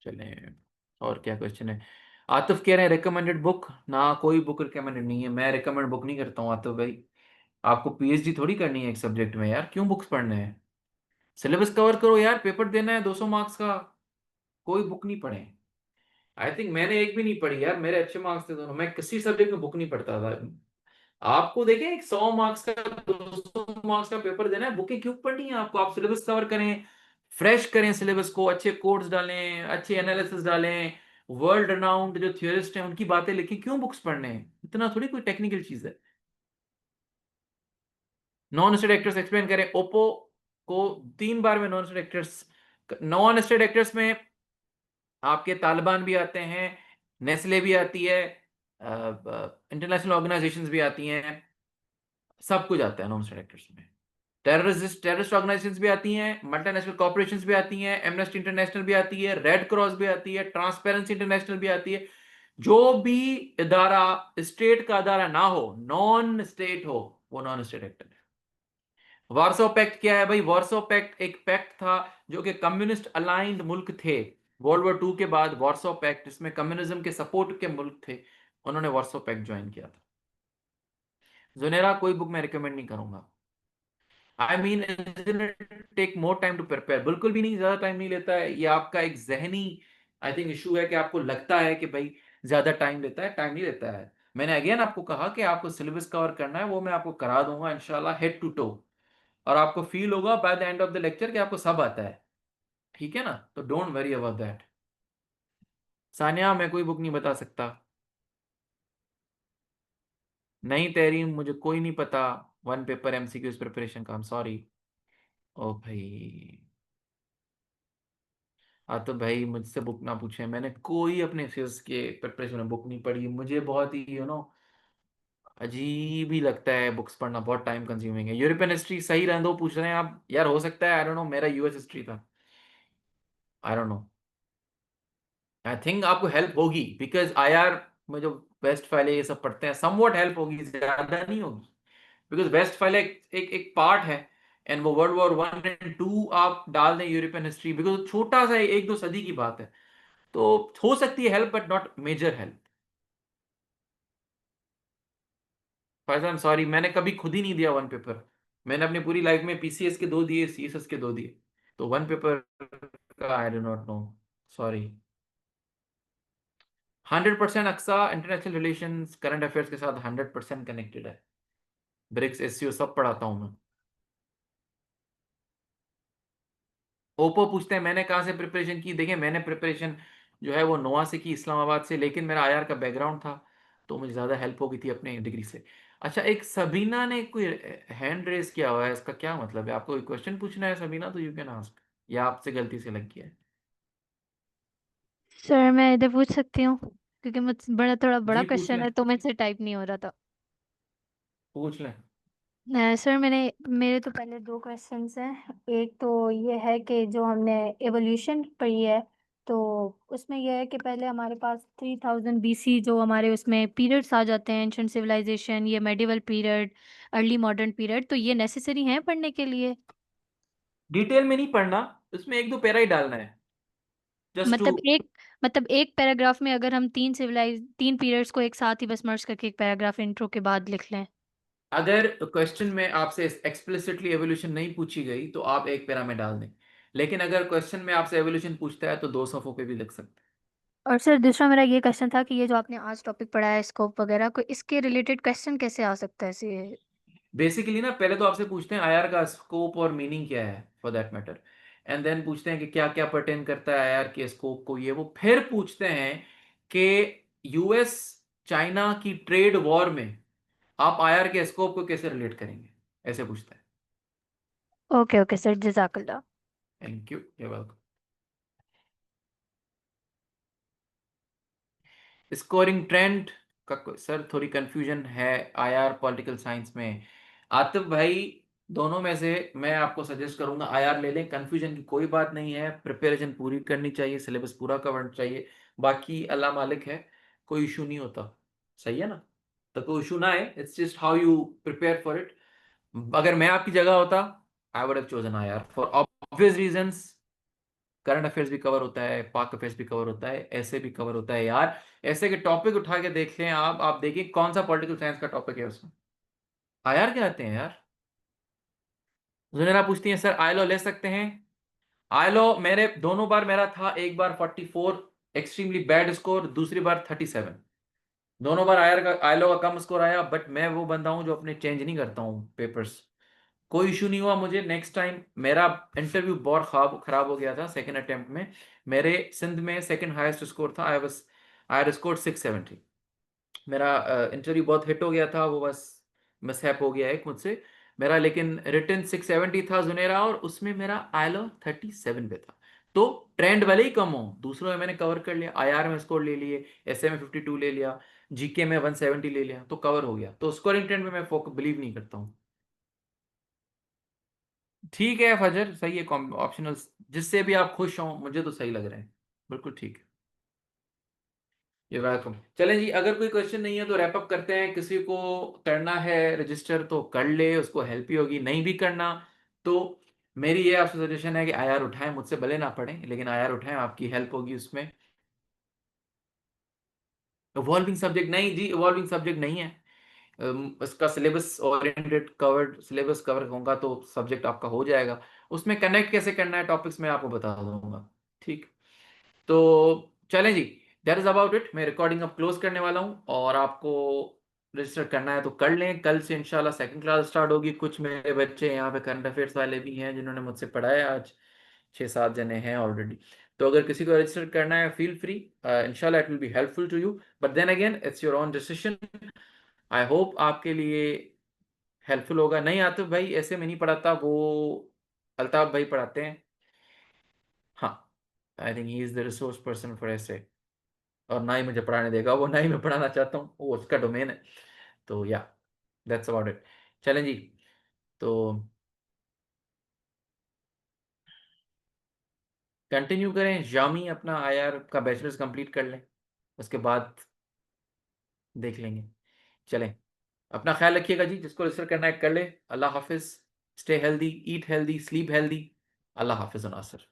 S1: चलें, और क्या क्वेश्चन है? आतिफ कह रहे हैं रिकमेंडेड बुक ना, कोई बुक रिकमेंडेड नहीं है, मैं रिकमेंड बुक नहीं करता हूँ आतिफ भाई। आपको पीएचडी थोड़ी करनी है एक सब्जेक्ट में यार, क्यों बुक्स पढ़ने हैं? सिलेबस कवर करो यार, पेपर देना है 200 मार्क्स का, कोई बुक नहीं पढ़े। आई थिंक मैंने एक भी नहीं पढ़ी यार, मेरे अच्छे मार्क्स थे दोनों, मैं किसी सब्जेक्ट में बुक नहीं पढ़ता था। आपको देखें, एक 100 मार्क्स का, 200 मार्क्स का पेपर देना है, बुकें क्यों पढ़नी है आपको? आप सिलेबस कवर करें, फ्रेश करें सिलेबस को, अच्छे कोड्स डालें, अच्छे एनालिसिस डालें, वर्ल्ड रनाउंड जो थियोरिस्ट हैं उनकी बातें लिखें, क्यों बुक्स पढ़ने हैं? इतना थोड़ी कोई टेक्निकल चीज है। नॉन स्टेट एक्टर्स एक्सप्लेन करें। ओप्पो को 3 बार में non state actors, non state actors में आपके तालिबान भी आते हैं, नेस्ले भी आती है, इंटरनेशनल ऑर्गेनाइजेशंस भी आती हैं, सब कुछ आता है नॉन स्टेट एक्टर्स में। टेररिस्ट ऑर्गेनाइजेशंस भी आती हैं, मल्टीनेशनल कॉर्पोरेशंस भी आती हैं, एमनेस्टी इंटरनेशनल भी आती है, रेड क्रॉस भी आती है, ट्रांसपेरेंसी इंटरनेशनल भी आती है। जो भी इदारा स्टेट का इदारा ना हो, नॉन स्टेट हो, वो नॉन स्टेट एक्टर है। वार्सो पैक्ट क्या है भाई? वार्सो पैक्ट एक पैक्ट था जो कि कम्युनिस्ट अलाइंड मुल्क थे, वर्ल्ड वॉर 2 के बाद वार्सो पैक्ट, जिसमें कम्युनिज्म के सपोर्ट के मुल्क थे, उन्होंने वार्सो पैक्ट ज्वाइन किया था। जुनेरा कोई बुक मैं रिकमेंड नहीं करूंगा। I mean take more time to prepare? बिल्कुल भी नहीं, ज्यादा टाइम नहीं लेता है, ये आपका एक जहनी आई थिंक इशू है कि आपको लगता है कि भाई ज्यादा टाइम लेता है, टाइम नहीं लेता है। मैंने अगेन आपको कहा कि आपको सिलेबस कवर करना है, वो मैं आपको करा दूंगा इंशाल्लाह हेड टू टो, और आपको फील होगा bye the end of the lecture कि आपको सब आता है। ठीक है ना? तो don't worry about that. Sania, मैं कोई बुक नहीं बता सकता। नहीं तहरीम, मुझे कोई नहीं पता। वन पेपर एमसीक्यूज प्रिपरेशन का, आई एम सॉरी। ओ भाई, तो भाई मुझसे बुक ना पूछे, मैंने कोई अपने सीएस के प्रिपरेशन में बुक नहीं पढ़ी। मुझे बहुत ही अजीब ही लगता है बुक्स पढ़ना, बहुत टाइम कंज्यूमिंग है। यूरोपियन हिस्ट्री सही रहने दो, पूछ रहे हैं आप यार, हो सकता है, आई डोंट नो, मेरा यूएस हिस्ट्री था, I don't know. I think आपको हेल्प होगी, बिकॉज आईआर में जो वेस्ट फाइल ये सब पढ़ते हैं, समवॉट हेल्प होगी, ज्यादा नहीं होगी। बिकॉज वेस्ट फाइल एक पार्ट है, एंड वो वर्ल्ड वॉर 1 एंड 2 आप डाल दें यूरोपियन हिस्ट्री, बिकॉज छोटा सा 1-2 सदी की बात है, तो हो सकती है help, but not major help. Faizan sorry, मैंने कभी खुद ही नहीं दिया वन पेपर। मैंने अपनी पूरी लाइफ में पीसीएस के 2 दिए, सीएसएस के 2 दिए, तो वन पेपर का I do not know, sorry. 100% Aqsa international relations current affairs के साथ 100% कनेक्टेड है। ब्रिक्स, एससीओ सब पढ़ाता हूँ मैं। ओप्पो पूछते हैं मैंने कहाँ से प्रिपरेशन की। देखिए, मैंने प्रिपरेशन जो है वो नोआ से की, इस्लामाबाद से, लेकिन मेरा आईआर का बैकग्राउंड था, तो मुझे ज़्यादा हेल्प हो गई थी अपने डिग्री से। अच्छा, एक सबीना ने कोई हैंड रेस किया हुआ है, इसका क्या मतलब है? आपको कोई क्वेश्चन पूछना है सबीना, तो यू कैन आस्क, या आपसे गलती से लग गया है?
S2: सर मैं इधर पूछ सकती हूँ, क्योंकि मुझ बड़ा थोड़ा बड़ा
S1: जी पूछ
S2: क्वेश्चन
S1: लें,
S2: है तो मुझसे टाइप नहीं हो रहा था।
S1: पूछ लें।
S2: सर मेरे तो पहले दो क्वेश्चंस हैं। एक तो ये है कि जो हमने एवोल्यूशन पढ़ी है, तो उसमें यह है कि पहले हमारे पास 3000 BC जो हमारे उसमें पीरियड्स आ जाते हैं, एंशंट सिविलाइजेशन, ये medieval period, early modern period, तो ये नेसेसरी हैं पढ़ने के लिए?
S1: डिटेल में नहीं पढ़ना, उसमें 1-2 पैरा ही डालना है, जस्ट टू।
S2: मतलब एक मतलब एक पैराग्राफ में अगर हम तीन पीरियड्स को एक साथ ही बस मर्ज करके एक पैराग्राफ इंट्रो के बाद लिख लें?
S1: अगर क्वेश्चन में आपसे एक्सप्लिसिटली एवोल्यूशन नहीं पूछी गई तो आप 1 पैरा में डाल दें, लेकिन अगर क्वेश्चन में आपसे एवोल्यूशन पूछता है तो 2 सफ़ों पे भी लिख सकते हैं।
S2: और सर दूसरा मेरा ये क्वेश्चन था कि ये जो आपने आज टॉपिक पढ़ा है स्कोप वगैरह को, इसके रिलेटेड क्वेश्चन कैसे आ सकता है ऐसे?
S1: बेसिकली ना, पहले तो आपसे पूछते हैं आईआर का स्कोप और मीनिंग क्या है, for that matter, and then पूछते हैं कि क्या क्या पर्टेन करता है आईआर के स्कोप को, ये वो। फिर पूछते हैं कि यूएस चाइना की ट्रेड वॉर में आप आईआर के स्कोप को कैसे रिलेट करेंगे, ऐसे पूछते हैं।
S2: ओके ओके सर, जजाकल्ला।
S1: Thank you, you're welcome. Scoring trend का सर थोड़ी कंफ्यूजन है आईआर पॉलिटिकल साइंस में। आतिफ भाई, दोनों में से मैं आपको सजेस्ट करूंगा आईआर ले लें, कंफ्यूजन की कोई बात नहीं है, प्रिपरेशन पूरी करनी चाहिए, सिलेबस पूरा करना चाहिए, बाकी अल्लाह मालिक है, कोई इशू नहीं होता। सही है ना? तो कोई इशू ना है, it's just how you prepare for it. अगर मैं आपकी जगह होता, I would have chosen IR for obvious reasons. Current affairs भी कवर होता है, पाक अफेयर्स भी कवर होता है, ऐसे भी कवर होता है यार। ऐसे के टॉपिक उठा के देख लें आप देखिए कौन सा पॉलिटिकल साइंस का टॉपिक है उसमें, आईआर के आते हैं यार। जुनेरा पूछती है सर आईएलओ ले सकते हैं? आईएलओ मेरे दोनों बार मेरा था, एक बार 44 एक्सट्रीमली बैड स्कोर, दूसरी बार 37। दोनों बार आईएलओ का कम स्कोर आया, बट मैं वो बंदा हूं जो अपने चेंज नहीं करता हूँ पेपर्स। कोई इशू नहीं हुआ मुझे। नेक्स्ट टाइम मेरा इंटरव्यू बहुत खराब खराब हो गया था सेकंड अटेम्प्ट में। मेरे सिंध में सेकंड हाईएस्ट स्कोर था, आई स्कोर 670। मेरा इंटरव्यू बहुत हिट हो गया था, वो बस मिसहैप हो गया एक मुझसे मेरा, लेकिन रिटर्न 670 था जुनेरा, और उसमें मेरा आईएलओ 37 पे था। तो ट्रेंड भले ही कम हो, दूसरों में मैंने कवर कर लिया, आईआर में स्कोर ले लिए, एसए में 52 ले लिया, जीके में 170 ले लिया, तो कवर हो गया। तो स्कोरिंग ट्रेंड में मैं बिलीव नहीं करता हूँ। ठीक है फजर, सही है, ऑप्शनल, जिससे भी आप खुश हो, मुझे तो सही लग रहे हैं, बिल्कुल ठीक है। ये वेलकम। चलें जी, अगर कोई क्वेश्चन नहीं है तो रैप अप करते हैं। किसी को करना है रजिस्टर तो कर ले, उसको हेल्प ही होगी, नहीं भी करना तो मेरी ये आपसे सजेशन है कि आईआर उठाएं, मुझसे भले ना पढ़ें, लेकिन आईआर उठाएं, आपकी हेल्प होगी उसमें। इवॉल्विंग सब्जेक्ट नहीं जी, इवॉल्विंग सब्जेक्ट नहीं है। इसका syllabus oriented covered, syllabus cover होगा तो सब्जेक्ट आपका हो जाएगा। उसमें कनेक्ट कैसे करना है टॉपिक्स में आपको बता दूंगा। ठीक, तो चलें जी, दैट इज अबाउट इट। मैं रिकॉर्डिंग अब क्लोज करने वाला हूँ, और आपको रजिस्टर करना है तो कर लें। कल से इंशाल्लाह सेकंड क्लास स्टार्ट होगी। कुछ मेरे बच्चे यहाँ पे करंट अफेयर्स वाले भी हैं जिन्होंने मुझसे पढ़ाया आज, 6-7 जने हैं ऑलरेडी। तो अगर किसी को रजिस्टर करना है, फील फ्री, इंशाल्लाह it will be helpful to you, but then again it's your own decision. I hope आपके लिए हेल्पफुल होगा। नहीं आतिफ भाई ऐसे में नहीं पढ़ाता, वो अल्ताफ भाई पढ़ाते हैं। हाँ, I think he is the resource person for ऐसे। और ना ही मुझे पढ़ाने देगा वो, ना ही मैं पढ़ाना चाहता हूँ, वो उसका डोमेन है। तो या, दैट्स अबाउट इट। चलें जी। तो कंटिन्यू करें, जामी अपना आईआर का बैचलर्स कंप्लीट कर लें, उसके बाद देख लेंगे। चलें, अपना ख्याल रखिएगा जी, जिसको रिसर्च करना है कर ले। अल्लाह हाफिज। Stay healthy, eat healthy, sleep healthy. अल्लाह हाफिज नासिर।